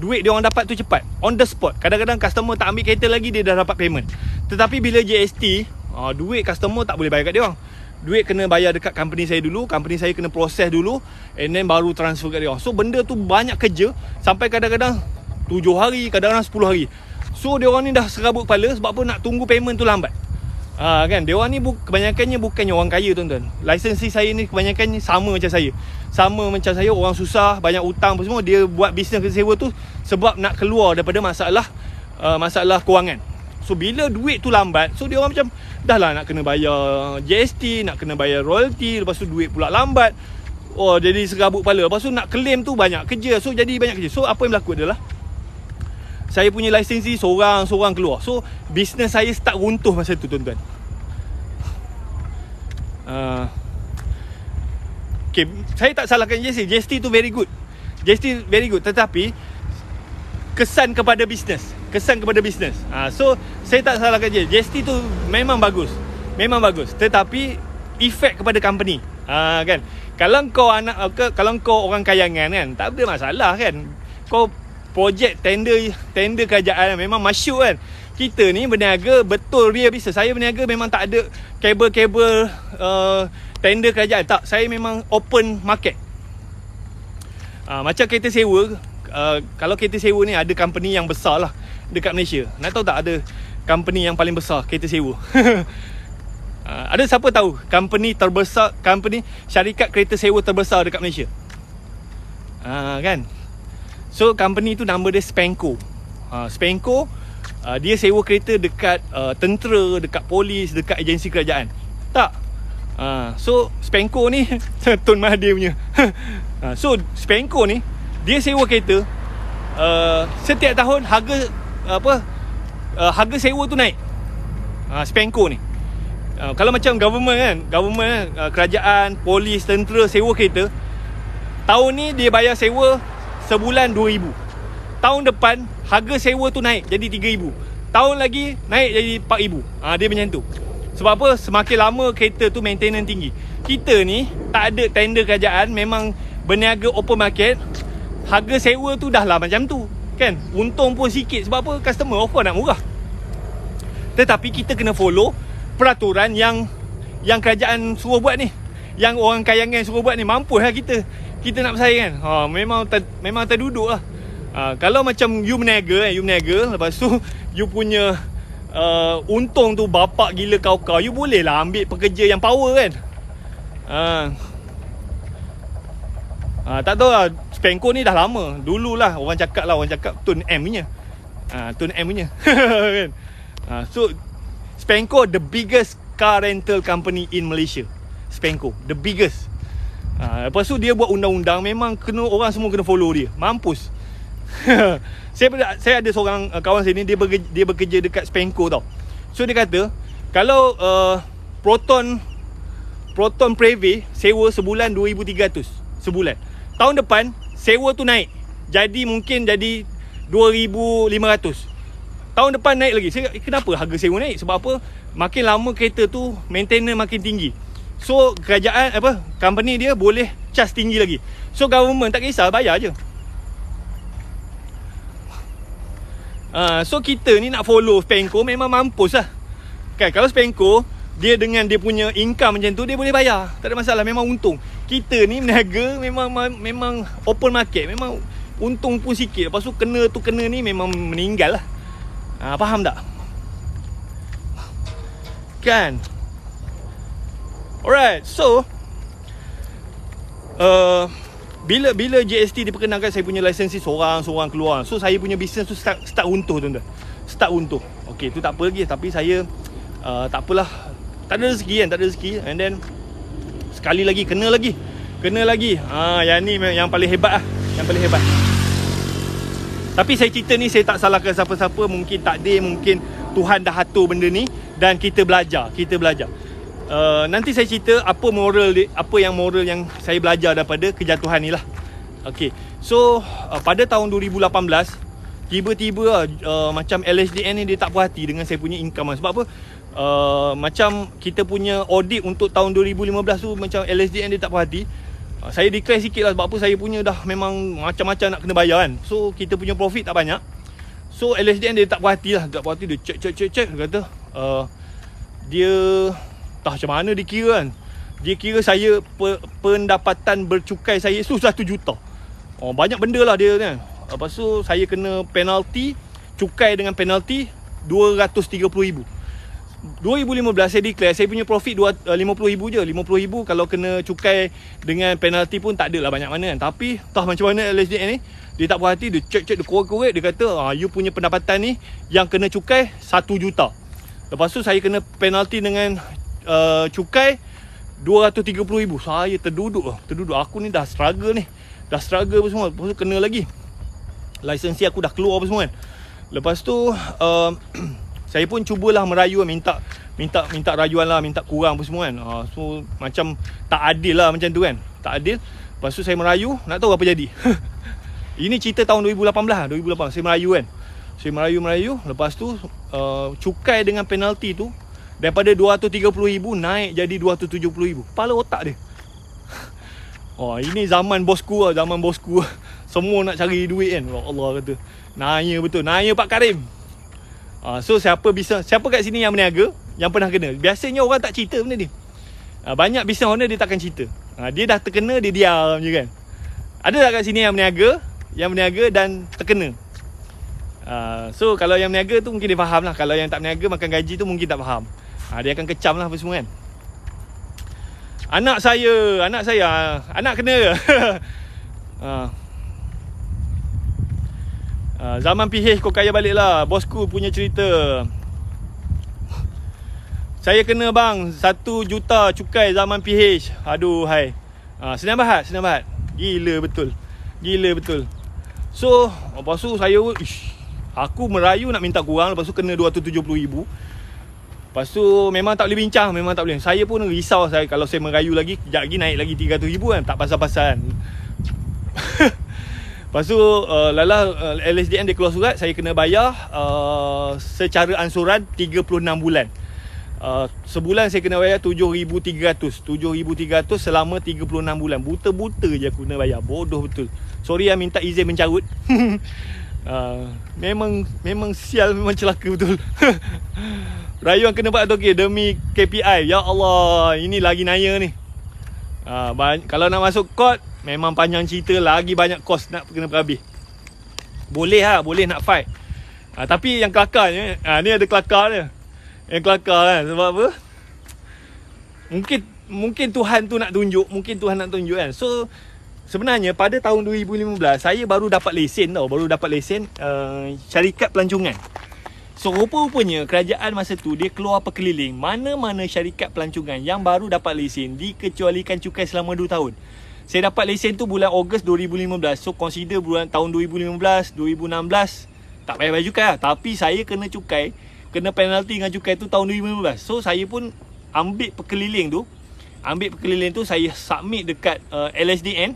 Duit dia orang dapat tu cepat, on the spot. Kadang-kadang customer tak ambil kereta lagi, dia dah dapat payment. Tetapi bila GST, duit customer tak boleh bayar kat dia orang. Duit kena bayar dekat company saya dulu. Company saya kena proses dulu, and then baru transfer kat dia orang. So benda tu banyak kerja. Sampai kadang-kadang 7 hari, kadang-kadang 10 hari. So dia orang ni dah serabut kepala. Sebab apa? Nak tunggu payment tu lambat. Kan, dia orang ni kebanyakannya bukannya orang kaya tuan-tuan. Lisensi saya ni kebanyakannya sama macam saya. Orang susah, banyak hutang apa semua. Dia buat bisnes kereta sewa tu sebab nak keluar daripada masalah kewangan. So bila duit tu lambat, so dia orang macam dah lah nak kena bayar GST, nak kena bayar royalty, lepas tu duit pula lambat. Jadi serabut kepala. Lepas tu nak claim tu banyak kerja. So jadi banyak kerja. So apa yang berlaku adalah saya punya lisensi seorang keluar. So bisnes saya start runtuh masa tu tuan-tuan. Okay, saya tak salahkan GST tu very good. GST very good, tetapi kesan kepada bisnes. So saya tak salahkan GST tu memang bagus. Tetapi efek kepada company. Kan. Kalau kau orang kayangan kan, tak ada masalah kan. Kau projek tender kerajaan memang masyuk kan. Kita ni berniaga betul real business. Saya berniaga memang tak ada kabel-kabel tender kerajaan. Tak, saya memang open market. Macam kereta sewa, kalau kereta sewa ni ada company yang besar lah dekat Malaysia. Nak tahu tak ada company yang paling besar kereta sewa? Ada siapa tahu company terbesar, syarikat kereta sewa terbesar dekat Malaysia? Kan? So company tu nama dia Spanco. Spanco dia sewa kereta dekat tentera, dekat polis, dekat agensi kerajaan. Tak. So Spanco ni Tun Mahathir punya. So Spanco ni dia sewa kereta, setiap tahun harga sewa tu naik. Spanco ni. Kalau macam government kan, kerajaan, polis, tentera sewa kereta, Tahun ni dia bayar sewa sebulan 2,000. Tahun depan harga sewa tu naik jadi 3,000. Tahun lagi naik jadi 4,000. Dia macam tu. Sebab apa? Semakin lama kereta tu maintenance tinggi. Kita ni tak ada tender kerajaan, memang berniaga open market. Harga sewa tu dah lah macam tu kan. Untung pun sikit. Sebab apa? Customer offer nak murah. Tetapi kita kena follow peraturan yang kerajaan suruh buat ni, yang orang kayangan suruh buat ni. Mampus lah kita nak bersaing kan. Memang terduduk lah. Kalau macam you berniaga, lepas tu you punya untung tu bapak gila kau, you boleh lah ambil pekerja yang power kan. Tak tahu lah, Spanko ni dah lama. Dululah orang cakap Tun M punya. Kan. So Spanko the biggest car rental company in Malaysia. Spanko the biggest. Lepas tu dia buat undang-undang, memang orang semua kena follow dia. Mampus. Saya ada seorang kawan sini, dia bekerja dekat Spanko tau. So dia kata kalau Proton Preve sewa sebulan 2,300 sebulan. Tahun depan sewa tu naik, mungkin jadi 2,500. Tahun depan naik lagi. Kenapa harga sewa naik? Sebab apa? Makin lama kereta tu maintenance makin tinggi. So kerajaan company dia boleh charge tinggi lagi. So government tak kisah, bayar je. So kita ni nak follow Spanko memang mampus lah kan. Kalau Spanko dia dengan dia punya income macam tu, dia boleh bayar, tak ada masalah, memang untung. Kita ni meniaga memang open market, memang untung pun sikit. Lepas tu kena ni memang meninggal lah. Faham tak? Kan? Alright, so bila GST diperkenalkan, saya punya lisensi seorang keluar. So saya punya bisnes tu start runtuh tuan-tuan. Start runtuh. Okay, tu tak apa lagi. Tapi saya tak apalah, tak ada rezeki. And then sekali lagi kena lagi. Yang ni yang paling hebat lah. Yang paling hebat. Tapi saya cerita ni, saya tak salahkan siapa-siapa. Mungkin takdir, mungkin Tuhan dah atur benda ni, dan kita belajar. Nanti saya cerita apa yang moral yang saya belajar daripada kejatuhan ni lah. Okay, so pada tahun 2018 tiba-tiba macam LSDN ni dia tak puas hati dengan saya punya income. Sebab apa? Macam kita punya audit untuk tahun 2015 tu, macam LSDN dia tak puas hati. Saya declare sikit lah, sebab apa? Saya punya dah memang macam-macam nak kena bayar kan. So kita punya profit tak banyak. So LSDN dia tak puas hati lah. Tak puas hati, dia check. Dia kata dia tak macam mana dia kira kan. Dia kira saya pendapatan bercukai saya tu 1 juta. Banyak benda lah dia kan. Lepas tu saya kena penalti, cukai dengan penalti 230,000. 2015 saya declare saya punya profit 50,000 je. 50,000 kalau kena cukai dengan penalti pun tak adalah banyak mana kan. Tapi tak macam mana LSDN ni, dia tak puas hati, dia check, dia korek-korek, dia kata you punya pendapatan ni yang kena cukai 1 juta. Lepas tu saya kena penalti dengan cukai 230,000. Saya terduduk. Aku ni dah struggle apa semua. Lepas tu kena lagi. Lisensi aku dah keluar apa semua kan. Lepas tu saya pun cubalah merayu, minta rayuan lah, minta kurang apa semua kan. So macam tak adil lah macam tu kan. Tak adil. Lepas tu saya merayu, nak tahu apa jadi? Ini cerita tahun 2018 saya merayu kan. Saya merayu. Lepas tu cukai dengan penalti tu daripada 230,000 naik jadi 270,000. Kepala otak dia. Ini zaman bosku lah. Semua nak cari duit kan. Allah kata, naya betul. Naya Pak Karim. So siapa kat sini yang berniaga, yang pernah kena? Biasanya orang tak cerita benda ni. Banyak business owner dia takkan cerita. Dia dah terkena, dia diam je kan. Ada tak kat sini yang berniaga dan terkena? So kalau yang berniaga tu mungkin dia faham lah. Kalau yang tak berniaga, makan gaji tu mungkin tak faham. Dia akan kecam lah apa semua kan. Anak kena. Zaman PH kau kaya balik lah. Bosku punya cerita. Saya kena bang 1 juta cukai zaman PH. Aduh hai. Senang bahat. Gila betul. So lepas tu aku merayu nak minta kurang. Lepas tu kena 270,000. Lepas tu memang tak boleh bincang. Saya pun risau kalau saya merayu lagi, kejap lagi naik lagi 300,000 kan. Tak pasal-pasal. Lepas tu LSDN dia keluar surat, saya kena bayar secara ansuran 36 bulan. Sebulan saya kena bayar 7,300 selama 36 bulan. Buta-buta je aku kena bayar. Bodoh betul. Sorry minta izin mencarut. Memang sial, memang celaka betul. Rayuan kena buat tu demi KPI. Ya Allah, ini lagi naya ni. Kalau nak masuk court memang panjang cerita, lagi banyak kos nak kena berhabis. Boleh nak fight. Tapi yang kelakarnya, ni ada kelakar dia. Yang kelakar kan, sebab apa? Mungkin Tuhan tu nak tunjuk, kan. So sebenarnya pada tahun 2015 saya baru dapat lesen syarikat pelancongan. So rupa-rupanya kerajaan masa tu dia keluar perkeliling mana-mana syarikat pelancongan yang baru dapat lesen dikecualikan cukai selama 2 tahun. Saya dapat lesen tu bulan Ogos 2015. So consider bulan tahun 2015, 2016 tak payah bayar cukai lah. Tapi saya kena cukai, kena penalti dengan cukai tu tahun 2015. So saya pun ambil perkeliling tu, saya submit dekat LSDN.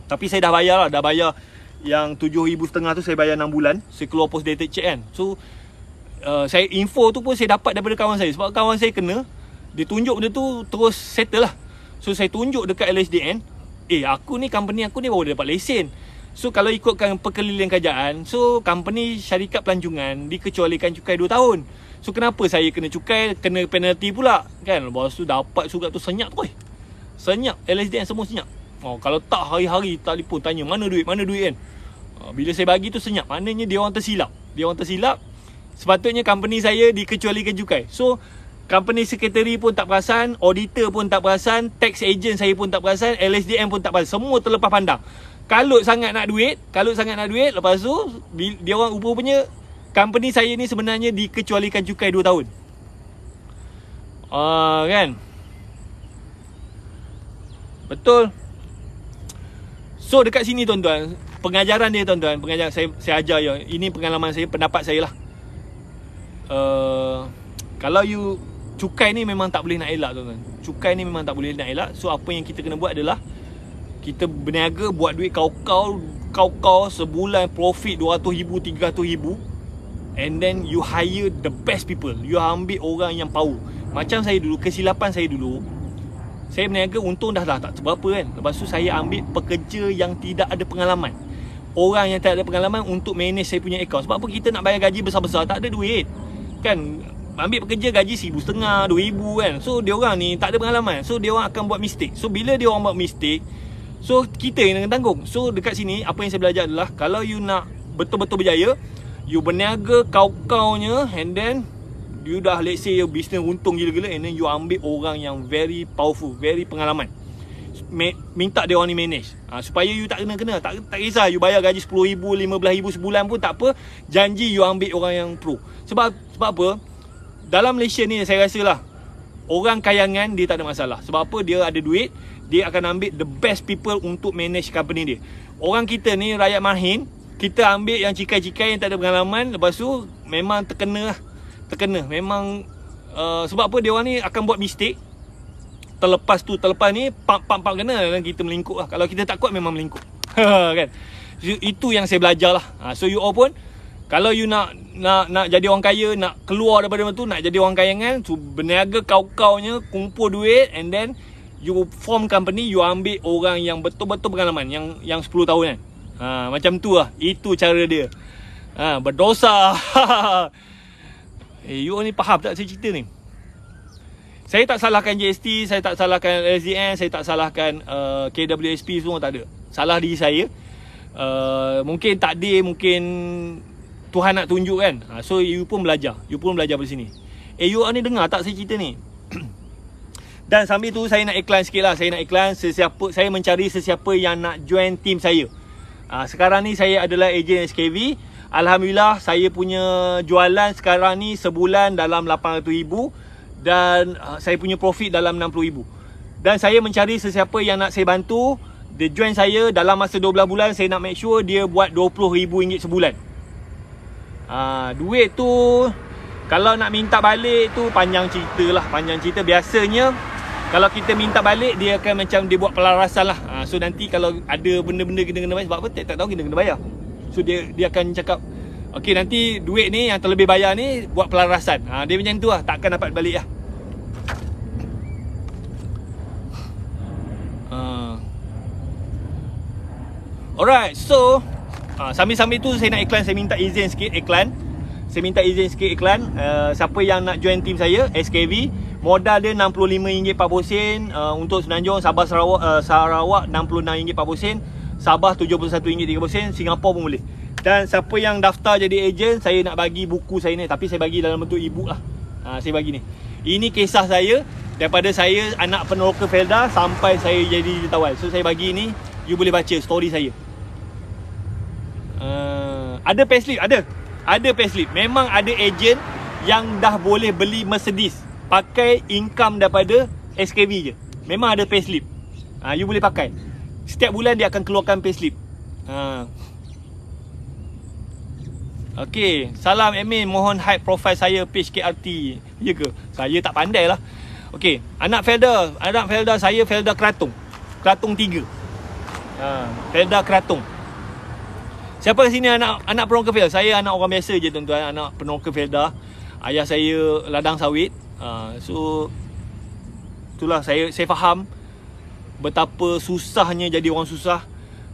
Tapi saya dah bayar yang 7,500 tu, saya bayar 6 bulan. Saya keluar post dated check kan. So saya info tu pun saya dapat daripada kawan saya. Sebab kawan saya kena, dia tunjuk benda tu terus settle lah. So saya tunjuk dekat LSDN, company aku ni baru dapat lesen. So kalau ikutkan perkeliling kerajaan, so company syarikat pelancongan dikecualikan cukai 2 tahun. So kenapa saya kena cukai, kena penalty pula kan? Lepas tu dapat surat tu senyap tu. Senyap, LSDN semua senyap. Kalau tak hari-hari telefon tanya mana duit kan. Bila saya bagi tu senyap, maknanya dia orang tersilap. Sepatutnya company saya dikecualikan cukai. So company secretary pun tak perasan, auditor pun tak perasan, tax agent saya pun tak perasan, LSDN pun tak perasan. Semua terlepas pandang. Kalut sangat nak duit, lepas tu dia orang rupanya company saya ni sebenarnya dikecualikan cukai 2 tahun. Kan? Betul. So dekat sini tuan-tuan, pengajaran dia tuan-tuan, saya ajar ya. Ini pengalaman saya, pendapat saya lah. Kalau you cukai ni memang tak boleh nak elak tuan-tuan. So apa yang kita kena buat adalah kita berniaga buat duit kau sebulan profit 200,000, 300,000, and then you hire the best people. You ambil orang yang power. Macam saya dulu, kesilapan saya dulu, saya berniaga untung dah tak seberapa kan. Lepas tu saya ambil pekerja yang tidak ada pengalaman, orang yang tak ada pengalaman untuk manage saya punya account. Sebab apa? Kita nak bayar gaji besar-besar, tak ada duit kan. Ambil pekerja gaji 1,500, 2,000 kan. So dia orang ni tak ada pengalaman, so dia orang akan buat mistake. So bila dia orang buat mistake, so kita yang kena tanggung. So dekat sini apa yang saya belajar adalah, kalau you nak betul-betul berjaya, you berniaga kau-kaunya, and then you dah, let's say bisnes untung gila-gila, and then you ambil orang yang very powerful, very pengalaman, minta dia orang ni manage. Supaya you tak kena tak kisah you bayar gaji 10,000, 15,000 sebulan pun tak apa, janji you ambil orang yang pro. Sebab apa? Dalam Malaysia ni saya rasa lah, orang kayangan dia tak ada masalah. Sebab apa? Dia ada duit, dia akan ambil the best people untuk manage company dia. Orang kita ni rakyat marhin, kita ambil yang cikai-cikai yang tak ada pengalaman, lepas tu memang terkena memang. Sebab apa? Dia orang ni akan buat mistake, terlepas ni pump kena, dan kita melingkup lah. Kalau kita tak kuat memang melingkup. Kan? Itu yang saya belajar lah. So you all pun, kalau you nak jadi orang kaya, nak keluar daripada tu, nak jadi orang kayangan, so berniaga kau-kaunya, kumpul duit, and then you form company, you ambil orang yang betul-betul pengalaman, yang 10 tahun kan. Macam tu lah. Itu cara dia. Berdosa. You ni faham tak saya cerita ni? Saya tak salahkan JST, saya tak salahkan LSDN, saya tak salahkan KWSP, semua tak ada. Salah diri saya. Mungkin takdir, mungkin Tuhan nak tunjuk kan. So you pun belajar dari sini. You ni dengar tak saya cerita ni? Dan sambil tu saya nak iklan sikit lah. Saya mencari sesiapa yang nak join team saya. Sekarang ni saya adalah ejen SKV. Alhamdulillah saya punya jualan sekarang ni sebulan dalam 800,000, dan saya punya profit dalam 60,000. Dan saya mencari sesiapa yang nak saya bantu, dia join saya dalam masa 12 bulan. Saya nak make sure dia buat RM20,000 sebulan. Duit tu kalau nak minta balik tu panjang cerita lah. Biasanya Kalau kita minta balik, dia akan macam dia buat pelarasan lah. So nanti kalau ada benda-benda kena bayar, sebab apa? Tak tahu kena bayar. So dia akan cakap, okey nanti duit ni yang terlebih bayar ni buat pelarasan. Dia macam tu lah, takkan dapat balik lah. Alright, so sambil-sambil tu saya nak iklan, saya minta izin sikit iklan. Siapa yang nak join team saya, SKV, modal dia RM65 40 sen. Untuk Semenanjung, Sabah, Sarawak RM66 40 sen, Sabah RM71 30 sen, Singapura pun boleh. Dan siapa yang daftar jadi ejen, saya nak bagi buku saya ni, tapi saya bagi dalam bentuk e-book lah. Saya bagi ni. Ini kisah saya daripada saya anak peneroka Felda sampai saya jadi jutawan. So saya bagi ni, you boleh baca story saya. Ada payslip, ada payslip. Memang ada ejen yang dah boleh beli Mercedes pakai income daripada SKV je. Memang ada payslip. You boleh pakai. Setiap bulan dia akan keluarkan payslip. Okey, salam admin, mohon hide profile saya page KRT. Ya ke? Saya tak pandai lah. Okey, anak Felda saya Felda Kratung 3. Felda Kratung. Siapa kat sini anak peneroka Felda? Saya anak orang biasa je tuan-tuan, anak peneroka Felda. Ayah saya ladang sawit. So itulah, saya faham betapa susahnya jadi orang susah,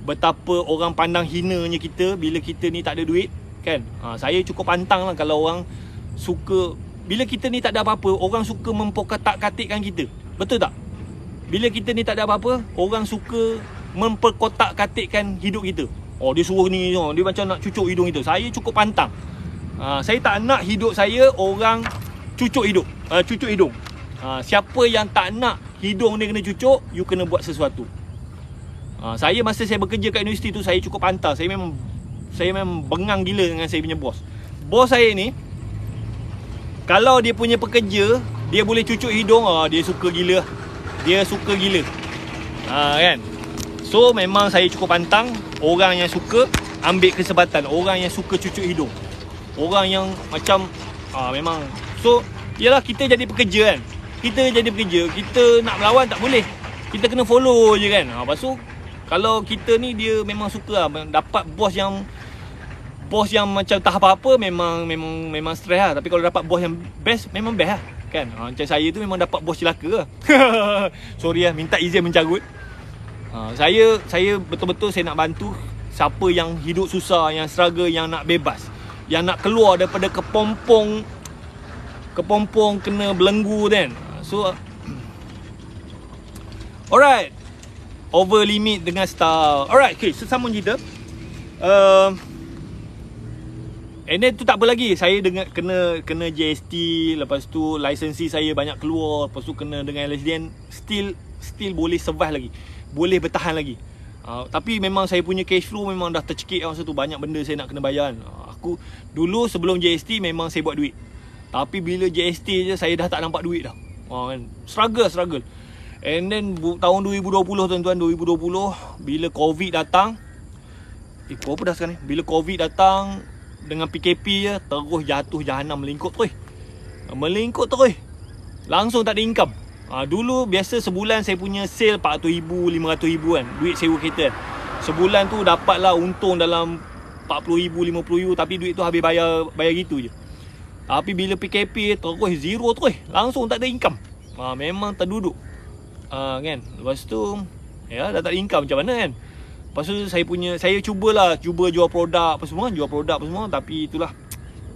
betapa orang pandang hinanya kita bila kita ni tak ada duit, kan? Saya cukup pantang lah kalau orang suka, bila kita ni tak ada apa-apa, orang suka memperkotak-katikkan kita. Betul tak? Bila kita ni tak ada apa-apa, orang suka memperkotak-katikkan hidup kita. Oh, dia suruh ni, dia macam nak cucuk hidung itu. Saya cukup pantang. Saya tak nak hidup saya orang cucuk hidung. Siapa yang tak nak hidung dia kena cucuk, you kena buat sesuatu. Saya masa saya bekerja kat universiti tu, saya cukup pantang. Saya memang bengang gila dengan saya punya bos. Bos saya ni, kalau dia punya pekerja, dia boleh cucuk hidung, dia suka gila. Kan? So memang saya cukup pantang orang yang suka ambil kesempatan, orang yang suka cucuk hidung, orang yang macam memang. So yalah, kita jadi pekerja kan, kita nak melawan tak boleh, kita kena follow je kan. Lepas tu kalau kita ni, dia memang suka lah, dapat bos yang macam tak apa-apa, memang stres lah. Tapi kalau dapat bos yang best, memang best lah kan. Macam saya tu memang dapat bos celaka lah. Sorry lah, minta izin mencarut. Saya betul-betul saya nak bantu siapa yang hidup susah, yang struggle, yang nak bebas, yang nak keluar daripada kepompong kena belenggu kan. So alright, over limit dengan style. Alright, okay, sesama cerita. And then tu tak apa lagi, saya kena GST, lepas tu lisensi saya banyak keluar, lepas tu kena dengan LSDN, still boleh survive lagi, boleh bertahan lagi. Tapi memang saya punya cash flow memang dah tercekik masa tu, banyak benda saya nak kena bayar. Aku dulu sebelum GST memang saya buat duit, tapi bila GST je saya dah tak nampak duit dah. Kan? Struggle. And then tahun 2020 tuan-tuan, 2020 bila Covid datang, berapa dah sekarang ni? Bila Covid datang dengan PKP je, terus jatuh jahanam, melingkut terus. Langsung tak ada income. Dulu biasa sebulan saya punya sale 400,000, 500,000 kan, duit sewa kereta. Sebulan tu dapatlah untung dalam 40,000, 50,000, tapi duit tu habis bayar gitu je. Tapi bila PKP terus zero terus, langsung tak ada income. Memang terduduk. Kan. Lepas tu ya dah tak ada income, macam mana kan. Lepas tu saya cuba jual produk apa semua, tapi itulah,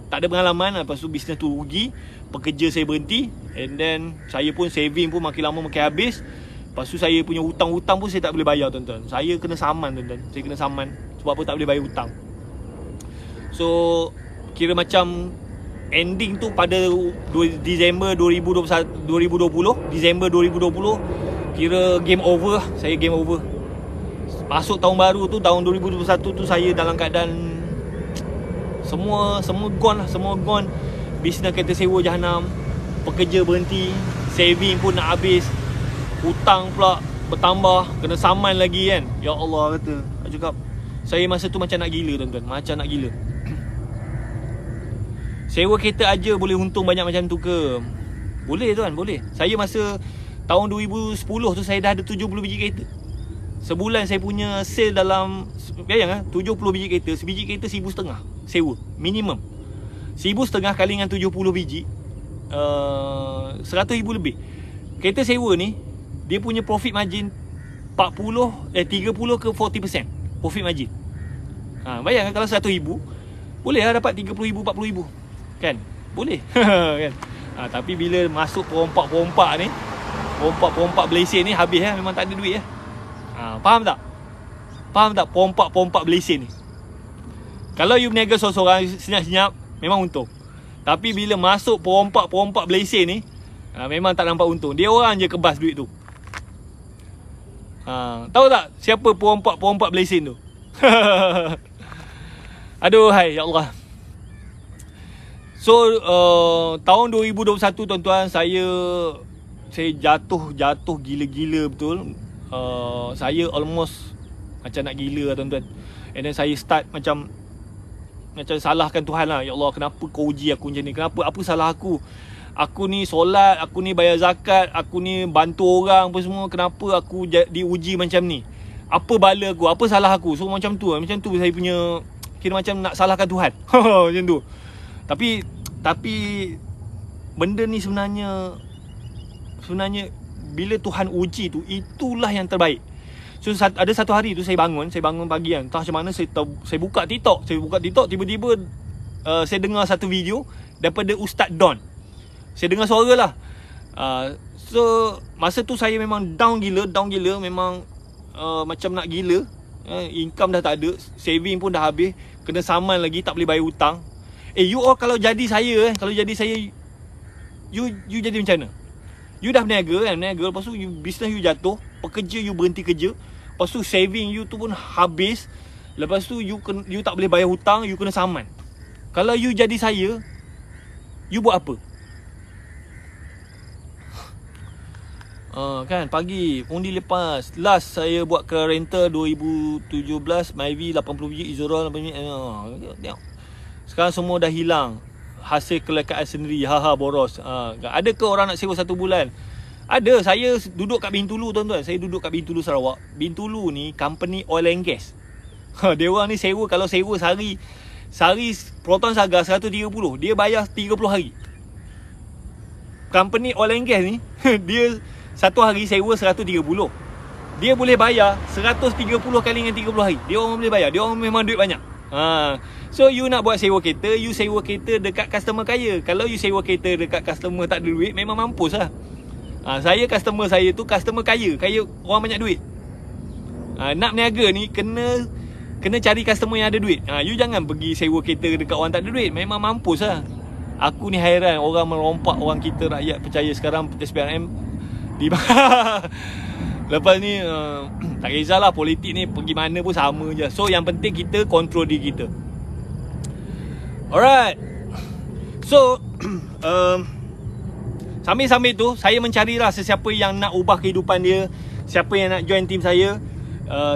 tak ada pengalaman. Lepas tu bisnes tu rugi, pekerja saya berhenti, and then saya pun saving pun makin lama makin habis. Lepas tu saya punya hutang-hutang pun saya tak boleh bayar tuan-tuan. Saya kena saman tuan-tuan. Sebab apa tak boleh bayar hutang. So kira macam ending tu pada Disember 2020, kira game over. Saya game over. Masuk tahun baru tu, tahun 2021 tu, saya dalam keadaan semua gone lah, semua gone. Bisnes kereta sewa jahanam, pekerja berhenti, saving pun nak habis, hutang pula bertambah, kena saman lagi kan. Ya Allah, kata aku cakap, saya masa tu macam nak gila tuan-tuan, macam nak gila. Sewa kereta aja boleh untung banyak macam tu ke? Boleh tuan, boleh. Saya masa tahun 2010 tu saya dah ada 70 biji kereta. Sebulan saya punya sale dalam, bayang 70 biji kereta. Sebiji kereta 1,500 sewa minimum. 1,500 kali dengan 70 biji, 100,000 lebih. Kereta sewa ni dia punya profit margin 30 ke 40% profit margin. Bayang kalau 100,000 boleh lah dapat 30,000, 40,000 kan, boleh. Kan. Tapi bila masuk perompak-perompak ni, perompak-perompak Malaysia ni habis memang tak ada duit . Faham tak? Faham tak perompak-perompak Malaysia ni? Kalau you berniaga seorang-seorang senyap-senyap memang untung. Tapi bila masuk perompak-perompak Malaysia ni, memang tak nampak untung. Dia orang je kebas duit tu. Tahu tak siapa perompak-perompak Malaysia tu? Aduh hai ya Allah. So tahun 2021 tuan-tuan, saya jatuh gila-gila betul. Saya almost macam nak gila lah tuan-tuan. And then saya start macam salahkan Tuhan lah. Ya Allah, kenapa kau uji aku macam ni? Kenapa? Apa salah aku? Aku ni solat, aku ni bayar zakat, aku ni bantu orang apa semua. Kenapa aku diuji macam ni? Apa bala aku? Apa salah aku? So macam tu saya punya, kira macam nak salahkan Tuhan. Macam tu. Tapi benda ni sebenarnya bila Tuhan uji tu, itulah yang terbaik. So ada satu hari tu saya bangun pagi kan. Entah macam mana saya buka TikTok. Tiba-tiba saya dengar satu video daripada Ustaz Don. Saya dengar suara lah. So masa tu saya memang down gila. Memang macam nak gila. Income dah tak ada, saving pun dah habis, kena saman lagi, tak boleh bayar hutang. You all kalau jadi saya, you jadi macam mana? You dah berniaga kan, lepas tu business you jatuh, pekerja you berhenti kerja, lepas tu saving you tu pun habis, lepas tu you tak boleh bayar hutang, you kena saman. Kalau you jadi saya, you buat apa? Kan pagi undi lepas last saya buat ke rental 2017, Myvi 80 biji, Izora 80 biji. Tengok. Sekarang semua dah hilang. Hasil kelekaan sendiri, boros. Ada ke orang nak sewa 1 bulan? Ada. Saya duduk kat Bintulu tuan-tuan. Saya duduk kat Bintulu Sarawak. Bintulu ni company oil and gas. Dia orang ni sewa, kalau sewa sehari Proton Saga 130, dia bayar 30 hari. Company oil and gas ni dia satu hari sewa 130. Dia boleh bayar 130 kali dengan 30 hari. Dia orang boleh bayar. Dia orang memang duit banyak. So you nak buat sewa kereta, you sewa kereta dekat customer kaya. Kalau you sewa kereta dekat customer tak ada duit, memang mampus lah. Customer saya tu customer kaya orang banyak duit. Nak berniaga ni kena cari customer yang ada duit. You jangan pergi sewa kereta dekat orang tak ada duit, memang mampus lah. Aku ni hairan orang merompak orang kita rakyat percaya sekarang SPRM di lepas ni tak kisahlah politik ni pergi mana pun sama je. So yang penting kita kontrol diri kita. Alright. So sambil-sambil tu saya mencarilah sesiapa yang nak ubah kehidupan dia, siapa yang nak join team saya,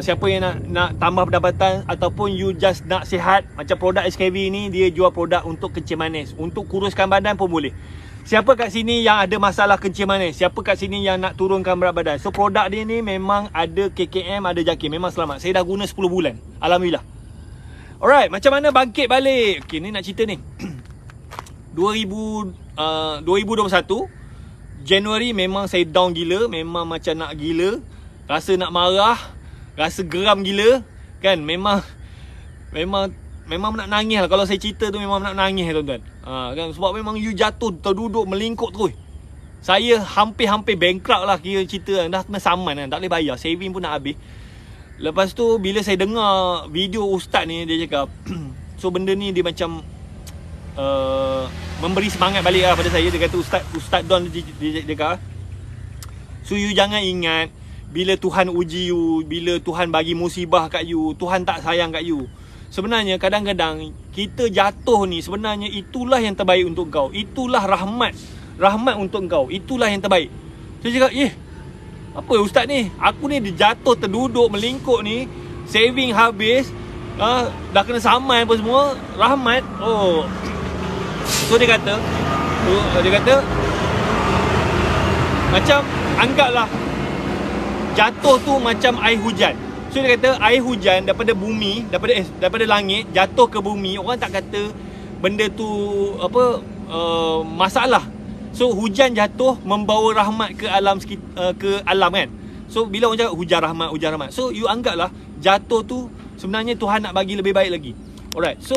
siapa yang nak tambah pendapatan, ataupun you just nak sihat. Macam produk SKV ni, dia jual produk untuk kencing manis, untuk kuruskan badan pun boleh. Siapa kat sini yang ada masalah kencing manis? Siapa kat sini yang nak turunkan berat badan? So produk dia ni memang ada KKM, ada Jakim. Memang selamat. Saya dah guna 10 bulan. Alhamdulillah. Alright, macam mana bangkit balik? Okay, ni nak cerita ni. 2021 Januari memang saya down gila. Memang macam nak gila. Rasa nak marah, rasa geram gila. Kan, memang nak nangis lah. Kalau saya cerita tu memang nak nangis tuan-tuan. Kan, sebab memang you jatuh, terduduk, melingkuk terus. Saya hampir bankrupt lah kira cerita. Dah kena saman kan, tak boleh bayar, saving pun nak habis. Lepas tu bila saya dengar video ustaz ni, dia cakap so benda ni dia macam memberi semangat balik lah pada saya. Dia kata Ustaz Don dia cakap, so you jangan ingat bila Tuhan uji you, bila Tuhan bagi musibah kat you, Tuhan tak sayang kat you. Sebenarnya kadang-kadang kita jatuh ni, sebenarnya itulah yang terbaik untuk kau. Itulah rahmat untuk kau. Itulah yang terbaik. Saya cakap, apa ustaz ni? Aku ni jatuh, terduduk, melingkuk ni, saving habis, dah kena saman apa semua, rahmat. So dia kata macam anggaplah jatuh tu macam air hujan. So dia kata air hujan daripada bumi, daripada langit jatuh ke bumi, orang tak kata benda tu apa masalah. So hujan jatuh membawa rahmat ke alam ke alam kan. So bila orang cakap hujan rahmat. So you anggaplah jatuh tu sebenarnya Tuhan nak bagi lebih baik lagi. Alright. So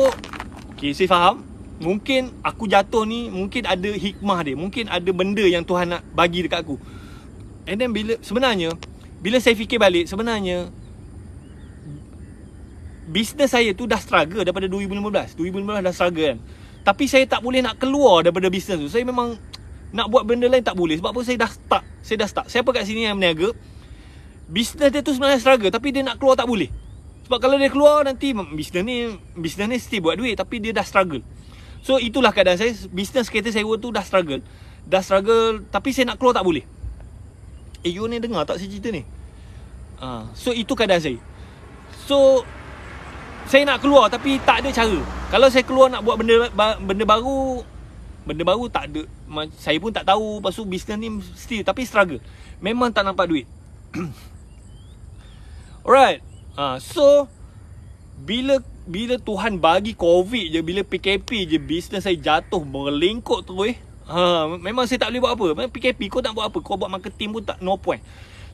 okay, saya faham. Mungkin aku jatuh ni mungkin ada hikmah dia. Mungkin ada benda yang Tuhan nak bagi dekat aku. And then bila saya fikir balik, sebenarnya bisnes saya tu dah struggle daripada 2015 dah struggle kan. Tapi saya tak boleh nak keluar daripada bisnes tu. Saya memang nak buat benda lain tak boleh. Sebab apa? Saya dah stuck. Siapa kat sini yang berniaga, bisnes dia tu sebenarnya struggle, tapi dia nak keluar tak boleh. Sebab kalau dia keluar nanti bisnes ni still buat duit, tapi dia dah struggle. So itulah keadaan saya. Bisnes kereta sewa tu dah struggle, tapi saya nak keluar tak boleh. You ni dengar tak saya cerita ni? So itu keadaan saya. So saya nak keluar tapi tak ada cara. Kalau saya keluar nak buat benda baru tak ada. Saya pun tak tahu. Lepas tu bisnes ni still, tapi struggle. Memang tak nampak duit. Alright. So bila Tuhan bagi COVID je, bila PKP je, bisnes saya jatuh melingkuk terus. Memang saya tak boleh buat apa. Memang PKP kau tak buat apa. Kau buat marketing pun tak, no point.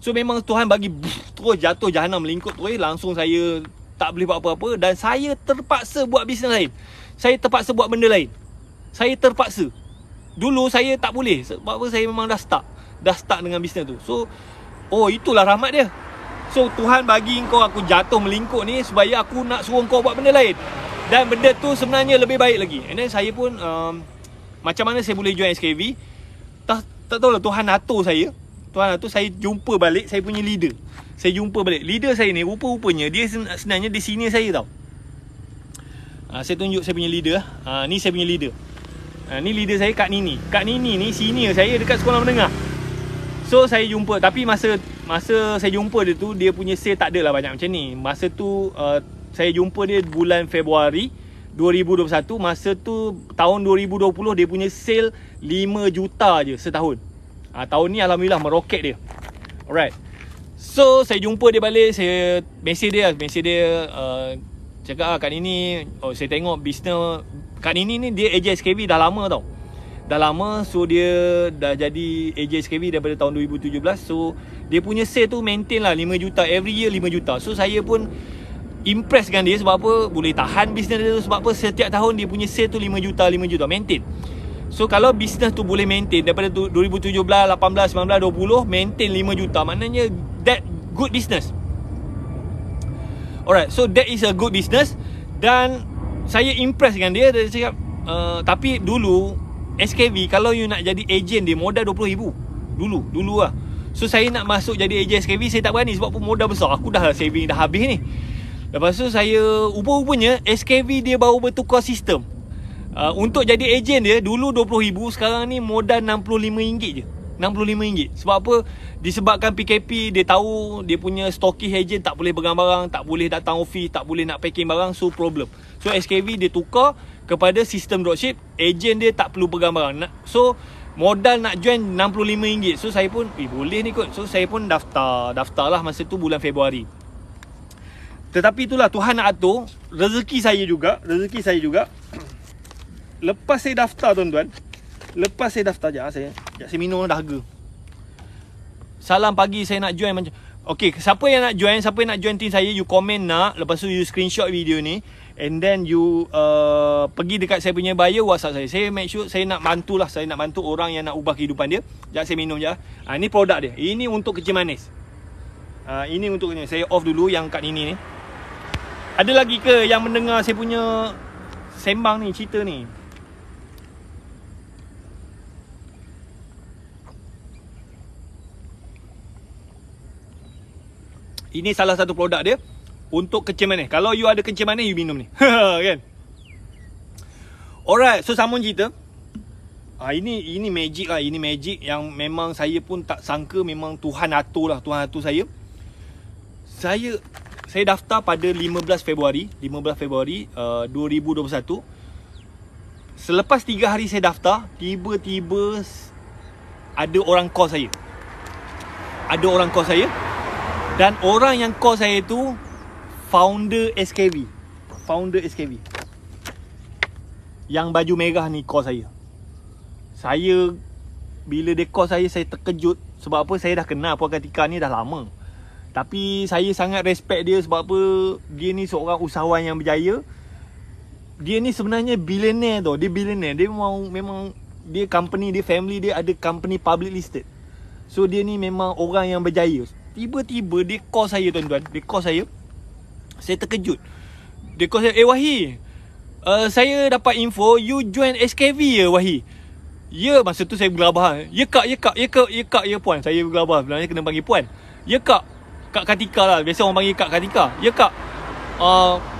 So memang Tuhan bagi terus jatuh jahanam melingkuk terus. Langsung saya tak boleh buat apa-apa. Dan saya terpaksa buat bisnes lain. Saya terpaksa buat benda lain. Saya terpaksa. Dulu saya tak boleh. Sebab apa? Saya memang dah stuck dengan bisnes tu. So itulah rahmat dia. So Tuhan bagi aku jatuh melingkuk ni supaya aku nak suruh kau buat benda lain. Dan benda tu sebenarnya lebih baik lagi. And then saya pun macam mana saya boleh join SKV, tak tahulah. Tuhan atur saya. Saya jumpa balik saya punya leader. Leader saya ni rupa-rupanya dia sebenarnya dia senior saya tau. Saya tunjuk saya punya leader. Ni saya punya leader. Ni leader saya, Kak Nini. Kak Nini ni senior saya dekat sekolah menengah. So saya jumpa, tapi masa saya jumpa dia tu, dia punya sale tak adalah banyak macam ni. Masa tu saya jumpa dia bulan Februari 2021. Masa tu tahun 2020 dia punya sale 5 juta je setahun. Tahun ni alhamdulillah meroket dia. Alright. So saya jumpa dia balik, saya mesej dia cakap Kak Nini, saya tengok bisnes Kak Nini ni dia AJ SKV dah lama tau. So dia dah jadi AJ SKV daripada tahun 2017. So dia punya sale tu maintain lah 5 juta, every year 5 juta. So saya pun impress dengan dia. Sebab apa? Boleh tahan bisnes dia tu. Sebab apa? Setiap tahun dia punya sale tu 5 juta maintain. So kalau bisnes tu boleh maintain daripada 2017, 18, 19, 20 maintain 5 juta, maknanya that good business. Alright, so that is a good business. Dan saya impress dengan dia. Dia cakap tapi dulu SKV kalau you nak jadi ejen dia modal RM20,000. Dulu lah. So saya nak masuk jadi ejen SKV, saya tak berani sebab pun modal besar. Aku dah saving dah habis ni. Lepas tu saya rupa-rupanya SKV dia baru bertukar sistem. Untuk jadi ejen dia dulu RM20,000, sekarang ni modal RM65 je. RM65. Sebab apa? Disebabkan PKP, dia tahu dia punya stokis ejen tak boleh pegang barang, tak boleh datang office, tak boleh nak packing barang, so problem. So SKV dia tukar kepada sistem dropship, ejen dia tak perlu pegang barang. So modal nak join RM65. So saya pun boleh ni kot. So saya pun daftar lah masa tu bulan Februari. Tetapi itulah Tuhan nak atur rezeki saya juga. Lepas saya daftar tuan-tuan, saya minum dahaga. Salam pagi, saya nak join macam. Okay, siapa yang nak join team saya, you komen nak. Lepas tu you screenshot video ni, and then you pergi dekat saya punya bio, WhatsApp saya. Saya make sure saya nak bantu orang yang nak ubah kehidupan dia. Sekejap saya minum je. Ini produk dia. Ini untuk kecil manis. Ini untuk kecil manis. Saya off dulu yang kat Nini ni. Ada lagi ke yang mendengar saya punya sembang ni, cerita ni? Ini salah satu produk dia untuk kencing manis. Kalau you ada kencing manis, you minum ni. Kan? Alright, so sambung cerita. Ini magic lah. Ini magic yang memang saya pun tak sangka. Memang Tuhan atur lah. Tuhan atur saya. Saya daftar pada 15 Februari 2021. Selepas 3 hari saya daftar, tiba-tiba ada orang call saya. ada orang call saya. Dan orang yang call saya tu founder SKV. Founder SKV. Yang baju merah ni call saya. Saya, bila dia call saya terkejut. Sebab apa? Saya dah kenal Puan Kartika ni dah lama. Tapi saya sangat respect dia sebab apa? Dia ni seorang usahawan yang berjaya. Dia ni sebenarnya billionaire tau. Dia billionaire. Dia memang dia company dia, family dia ada company public listed. So dia ni memang orang yang berjaya. Tiba-tiba dia call saya tuan-tuan. Dia call saya. Saya terkejut. Dia call saya, Wahid, saya dapat info you join SKV ya Wahid. Ya, masa tu saya bergelabah. Ya kak, puan. Saya bergelabah. Sebenarnya kena panggil puan. Ya kak. Kak Kartika lah. Biasa orang panggil Kak Kartika. Ya kak.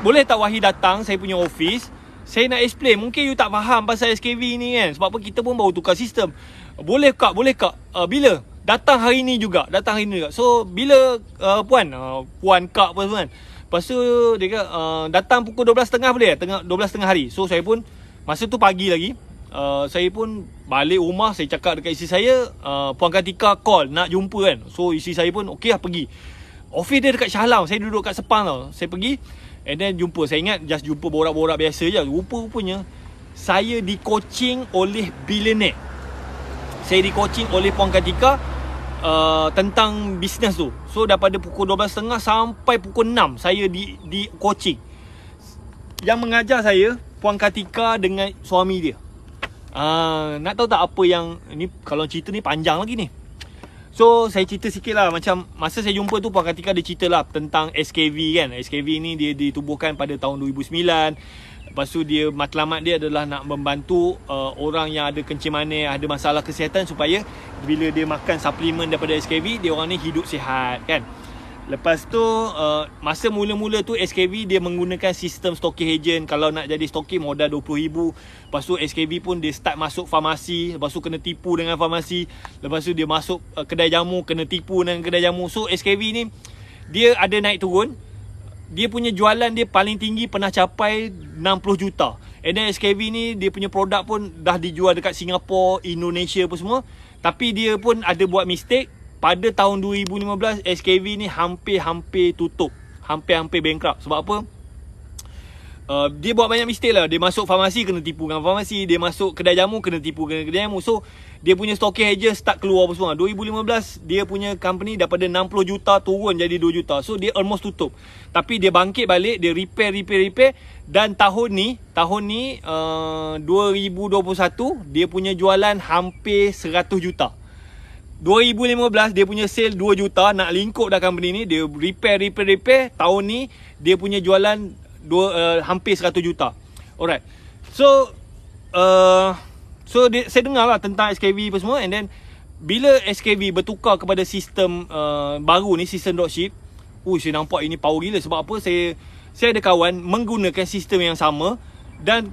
Boleh tak Wahid datang saya punya office? Saya nak explain. Mungkin you tak faham pasal SKV ni kan. Sebab apa kita pun baru tukar sistem. Boleh kak. Bila? Datang hari ni juga. So bila puan? Puan kak apa semua kan. Lepas tu dia kata datang pukul 12.30 boleh? 12.30 hari. So saya pun masa tu pagi lagi. Saya pun balik rumah. Saya cakap dekat isteri saya, Puan Kartika call nak jumpa kan. So isteri saya pun okey lah pergi. Office dia dekat Shah Alam. Saya duduk kat Sepang tau. Saya pergi and then jumpa. Saya ingat just jumpa borak-borak biasa je. Rupa-rupanya saya di coaching oleh billionaire. Saya di coaching oleh Puan Kartika tentang bisnes tu. So daripada pukul 12.30 sampai pukul 6 saya di coaching. Yang mengajar saya Puan Kartika dengan suami dia. Nak tahu tak apa yang ni? Kalau cerita ni panjang lagi ni. So saya cerita sikit lah. Macam masa saya jumpa tu Puan Kartika dia cerita lah tentang SKV kan. SKV ni dia ditubuhkan pada tahun 2009. Lepas tu dia, matlamat dia adalah nak membantu orang yang ada kencing manis, ada masalah kesihatan, supaya bila dia makan suplemen daripada SKV, dia orang ni hidup sihat kan. Lepas tu masa mula-mula tu SKV dia menggunakan sistem stocking agent. Kalau nak jadi stocking modal RM20,000. Lepas tu SKV pun dia start masuk farmasi. Lepas tu kena tipu dengan farmasi. Lepas tu dia masuk kedai jamu, kena tipu dengan kedai jamu. So SKV ni dia ada naik turun. Dia punya jualan dia paling tinggi pernah capai 60 juta. And then SKV ni dia punya produk pun dah dijual dekat Singapura, Indonesia apa semua. Tapi dia pun ada buat mistake. Pada tahun 2015 SKV ni hampir tutup. Hampir bankrupt. Sebab apa? Dia buat banyak mistake lah. Dia masuk farmasi kena tipu dengan farmasi. Dia masuk kedai jamu kena tipu dengan kedai jamu. So dia punya stocking agent start keluar apa semua. 2015 dia punya company daripada 60 juta turun jadi 2 juta. So dia almost tutup. Tapi dia bangkit balik. Dia repair. Dan tahun ni 2021 dia punya jualan hampir 100 juta. 2015 dia punya sale 2 juta. Nak lingkup dah company ni. Dia repair. Tahun ni dia punya jualan hampir 100 juta. Alright. So saya dengar lah tentang SKV apa semua. And then bila SKV bertukar kepada sistem baru ni, sistem dropship, saya nampak ini power gila. Sebab apa? Saya ada kawan menggunakan sistem yang sama. Dan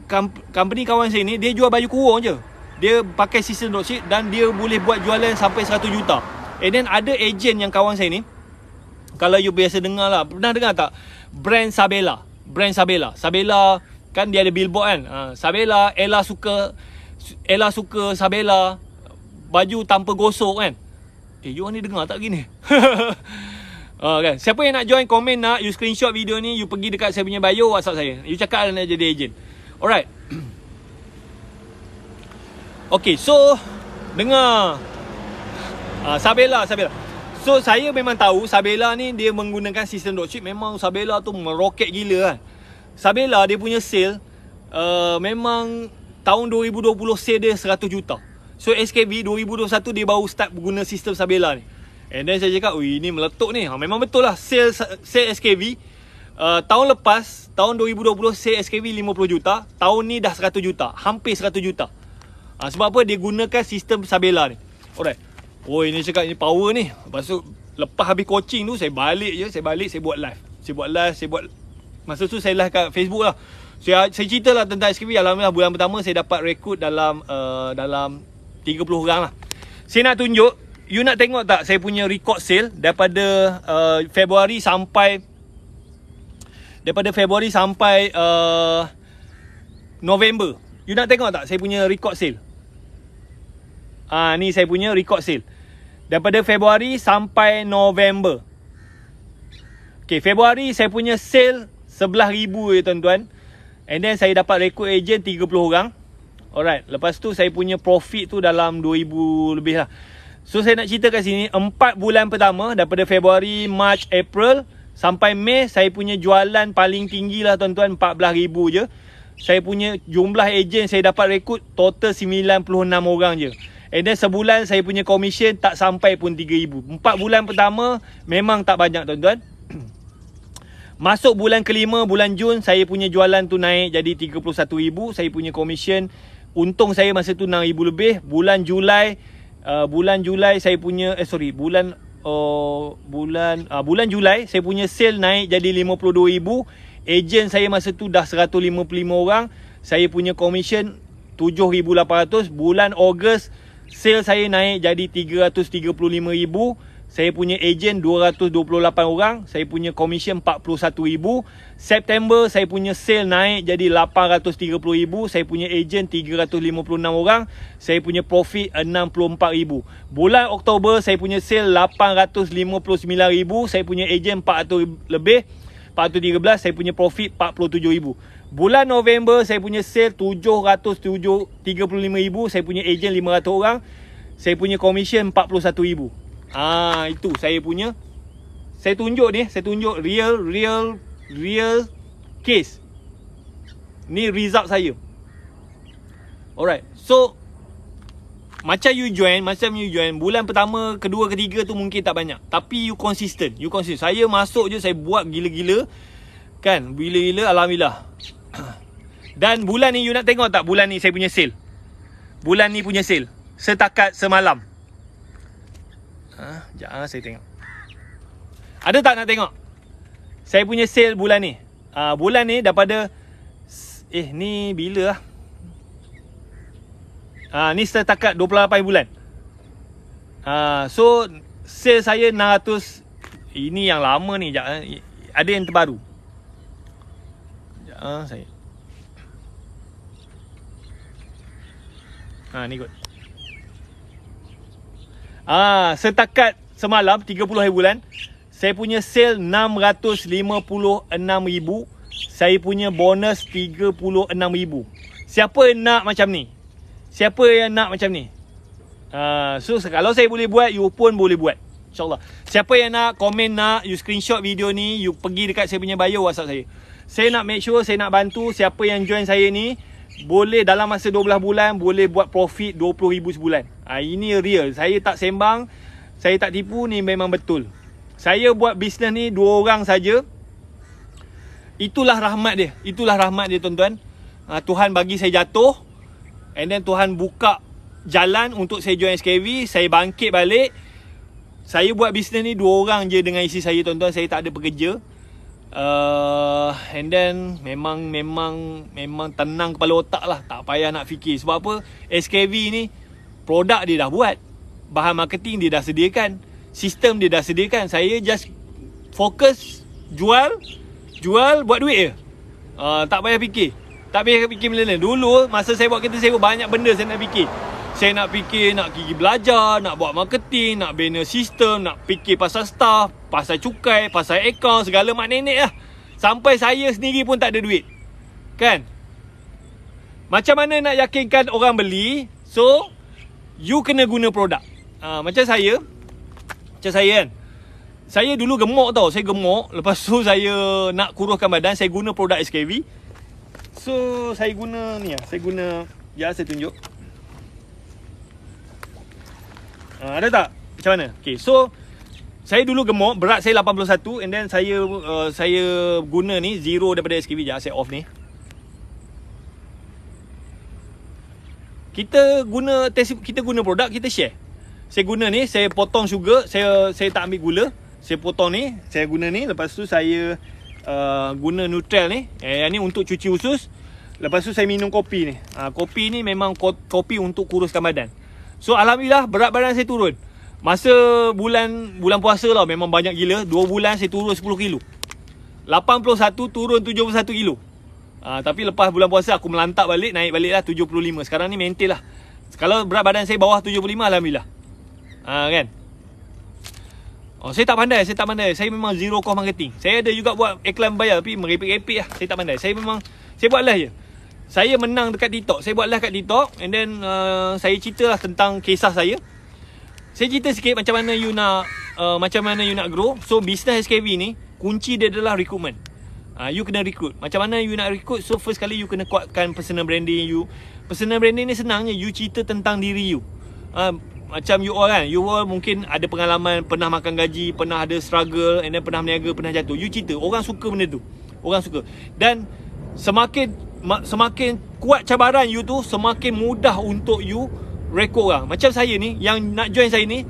company kawan saya ni dia jual baju kurung je. Dia pakai sistem dropship dan dia boleh buat jualan sampai 100 juta. And then ada agent yang kawan saya ni, kalau you biasa dengar lah, pernah dengar tak brand Sabela kan dia ada billboard kan. Sabela, Ella suka Sabela, baju tanpa gosok kan. You ni dengar tak gini? Kan? Siapa yang nak join, komen nak, you screenshot video ni, you pergi dekat saya punya bio, WhatsApp saya. You cakap nak jadi agent. Alright. Okay, so dengar Sabela. So saya memang tahu Sabela ni dia menggunakan sistem dropship. Memang Sabela tu meroket gila kan. Sabela dia punya sale memang tahun 2020 sale dia 100 juta. So SKV 2021 dia baru start guna sistem Sabela ni. And then saya cakap, ini meletup ni. Memang betul lah sale SKV. Tahun lepas, tahun 2020 sale SKV 50 juta. Tahun ni dah 100 juta. Hampir 100 juta. Sebab apa? Dia gunakan sistem Sabela ni. Alright. Ini cakap ni power ni. Lepas tu lepas habis coaching tu saya balik, saya buat live. Masa tu saya live kat Facebook lah. Saya cerita lah tentang SKV. Alhamdulillah bulan pertama saya dapat rekrut dalam 30 orang lah. Saya nak tunjuk, you nak tengok tak saya punya record sale daripada Februari sampai November. You nak tengok tak saya punya record sale? Ni saya punya record sale. Daripada Februari sampai November. Okay, Februari saya punya sale 11,000 je tuan-tuan. And then saya dapat rekrut agent 30 orang. Alright, lepas tu saya punya profit tu dalam 2,000 lebih lah. So saya nak cerita kat sini, 4 bulan pertama daripada Februari, March, April sampai Mei, saya punya jualan paling tinggi lah tuan-tuan, 14,000 je. Saya punya jumlah agent saya dapat rekrut total 96 orang je. And then sebulan saya punya commission tak sampai pun 3,000. 4 bulan pertama memang tak banyak tuan-tuan. Masuk bulan kelima, bulan Jun, saya punya jualan tu naik jadi 31,000. Saya punya commission, untung saya masa tu 6,000 lebih. Bulan Julai saya punya bulan Julai saya punya sale naik jadi 52,000. Agent saya masa tu dah 155 orang. Saya punya commission 7,800. Bulan Ogos sale saya naik jadi 335,000. Saya punya agent 228 orang. Saya punya commission 41,000. September saya punya sale naik jadi 830,000. Saya punya agent 356 orang. Saya punya profit 64,000. Bulan Oktober saya punya sale 859,000. Saya punya agent 400 lebih. 413. Saya punya profit 47,000. Bulan November saya punya sale 735,000. Saya punya agent 500 orang. Saya punya commission 41,000. Itu saya punya. Saya tunjuk real case. Ni result saya. Alright. So macam you join, bulan pertama, kedua, ketiga tu mungkin tak banyak, tapi you consistent. Saya masuk je, saya buat gila-gila. Kan, gila-gila, alhamdulillah. Dan bulan ni you nak tengok tak, bulan ni saya punya sale. Bulan ni punya sale setakat semalam. Sekejap saya tengok. Ada tak nak tengok? Saya punya sale bulan ni. Bulan ni daripada ni bila lah? Ni setakat 28 bulan. So sale saya 600. Ini yang lama ni. Sekejap, ada yang terbaru. Sekejap, saya. Ni kot. Setakat semalam 30 hari bulan, saya punya sale 656,000. Saya punya bonus 36,000. Siapa yang nak macam ni? So kalau saya boleh buat, you pun boleh buat, InsyaAllah. Siapa yang nak, komen nak, you screenshot video ni, you pergi dekat saya punya bio, WhatsApp saya. Saya nak make sure, saya nak bantu siapa yang join saya ni, boleh dalam masa 12 bulan, boleh buat profit 20,000 sebulan. Ini real. Saya tak sembang, saya tak tipu, ni memang betul. Saya buat bisnes ni 2 orang saja. Itulah rahmat dia. Tuan-tuan. Tuhan bagi saya jatuh, and then Tuhan buka jalan untuk saya join SKV. Saya bangkit balik. Saya buat bisnes ni 2 orang je dengan isteri saya, tuan-tuan. Saya tak ada pekerja. And then memang tenang kepala otak lah. Tak payah nak fikir. Sebab apa? SKV ni produk dia dah buat, bahan marketing dia dah sediakan, sistem dia dah sediakan. Saya just fokus jual, buat duit je. Tak payah fikir. Benda-benda. Dulu masa saya buat kereta sewa, banyak benda saya nak fikir. Saya nak fikir, nak pergi belajar, nak buat marketing, nak bina sistem, nak fikir pasal staff, pasal cukai, pasal akaun, segala mak nenek lah. Sampai saya sendiri pun tak ada duit. Kan? Macam mana nak yakinkan orang beli? So you kena guna produk. Macam saya kan. Saya dulu gemuk tau. Saya gemuk. Lepas tu saya nak kuruskan badan. Saya guna produk SKV. So saya guna ni lah. Saya tunjuk. Ada tak? Macam mana? Okay, so saya dulu gemuk. Berat saya 81. And then saya guna ni zero daripada SKV. Sekejap saya off ni. Kita guna produk, kita share. Saya guna ni, saya potong sugar, saya tak ambil gula. Saya potong ni, saya guna ni. Lepas tu saya guna Nutrel ni. Yang ni untuk cuci usus. Lepas tu saya minum kopi ni. Kopi ni memang kopi untuk kuruskan badan. So alhamdulillah berat badan saya turun. Masa bulan puasa lah memang banyak gila. 2 bulan saya turun 10 kilo. 81 turun 71 kilo. Tapi lepas bulan puasa aku melantak balik, naik balik lah 75. Sekarang ni maintain lah. Kalau berat badan saya bawah 75, alhamdulillah. Kan? Saya tak pandai. Saya memang zero cost marketing. Saya ada juga buat iklan bayar tapi merepek-repek lah. Saya tak pandai. Saya buat live je. Saya menang dekat TikTok. Saya buat live kat TikTok and then saya cerita lah tentang kisah saya. Saya cerita sikit macam mana you nak grow. So business SKV ni kunci dia adalah recruitment. You kena recruit. Macam mana you nak recruit? So first kali you kena kuatkan personal branding you. Personal branding ni senangnya you cerita tentang diri you. Macam you all kan, you all mungkin ada pengalaman, pernah makan gaji, pernah ada struggle, and then pernah berniaga, pernah jatuh. You cerita, orang suka benda tu. Orang suka. Dan semakin kuat cabaran you tu, semakin mudah untuk you rekrut orang. Macam saya ni, yang nak join saya ni,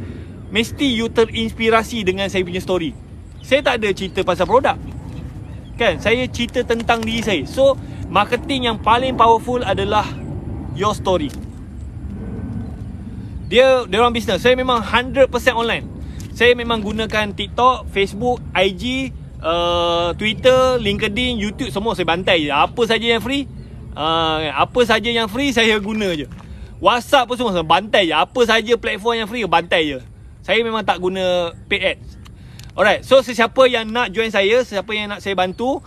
mesti you terinspirasi dengan saya punya story. Saya tak ada cerita pasal produk, kan? Saya cerita tentang diri saya. So marketing yang paling powerful adalah your story. Dia orang bisnes. Saya memang 100% online. Saya memang gunakan TikTok, Facebook, IG, Twitter, LinkedIn, YouTube, semua saya bantai je. Apa saja yang free saya guna je. WhatsApp pun semua saya bantai je. Apa saja platform yang free bantai je. Saya memang tak guna paid ads. Alright, so sesiapa yang nak join saya, sesiapa yang nak saya bantu,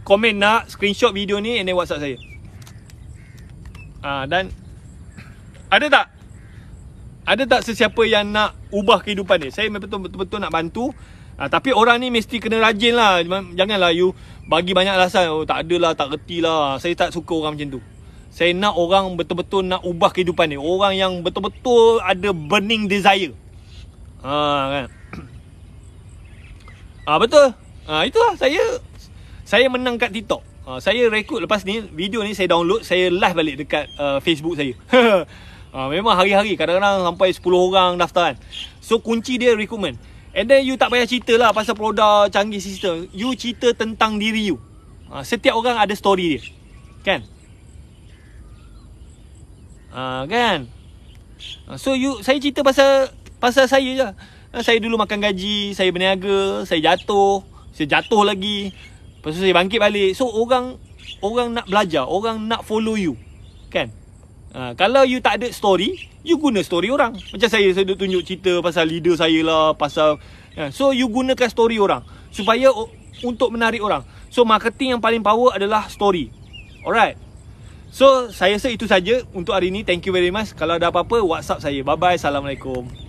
komen nak screenshot video ni and then WhatsApp saya. Dan ada tak sesiapa yang nak ubah kehidupan dia? Saya betul-betul nak bantu. Tapi orang ni mesti kena rajin lah. Janganlah you bagi banyak alasan. Tak adalah, tak reti lah. Saya tak suka orang macam tu. Saya nak orang betul-betul nak ubah kehidupan dia. Orang yang betul-betul ada burning desire. Kan? Betul. Itulah saya menang kat TikTok. Saya rekrut lepas ni, video ni saya download, saya live balik dekat Facebook saya. Memang hari-hari, kadang-kadang sampai 10 orang daftar kan. So kunci dia recruitment. And then you tak payah cerita lah pasal produk canggih sistem. You cerita tentang diri you. Setiap orang ada story dia, kan? Kan? So saya cerita pasal saya je. Saya dulu makan gaji, saya berniaga, saya jatuh lagi. Lepas tu saya bangkit balik. So orang nak belajar, orang nak follow you, kan? Kalau you tak ada story, you guna story orang. Macam saya tunjuk cerita pasal leader saya lah, pasal so you gunakan story orang supaya untuk menarik orang. So marketing yang paling power adalah story. Alright. So saya rasa itu saja untuk hari ini. Thank you very much. Kalau ada apa-apa, WhatsApp saya. Bye bye. Assalamualaikum.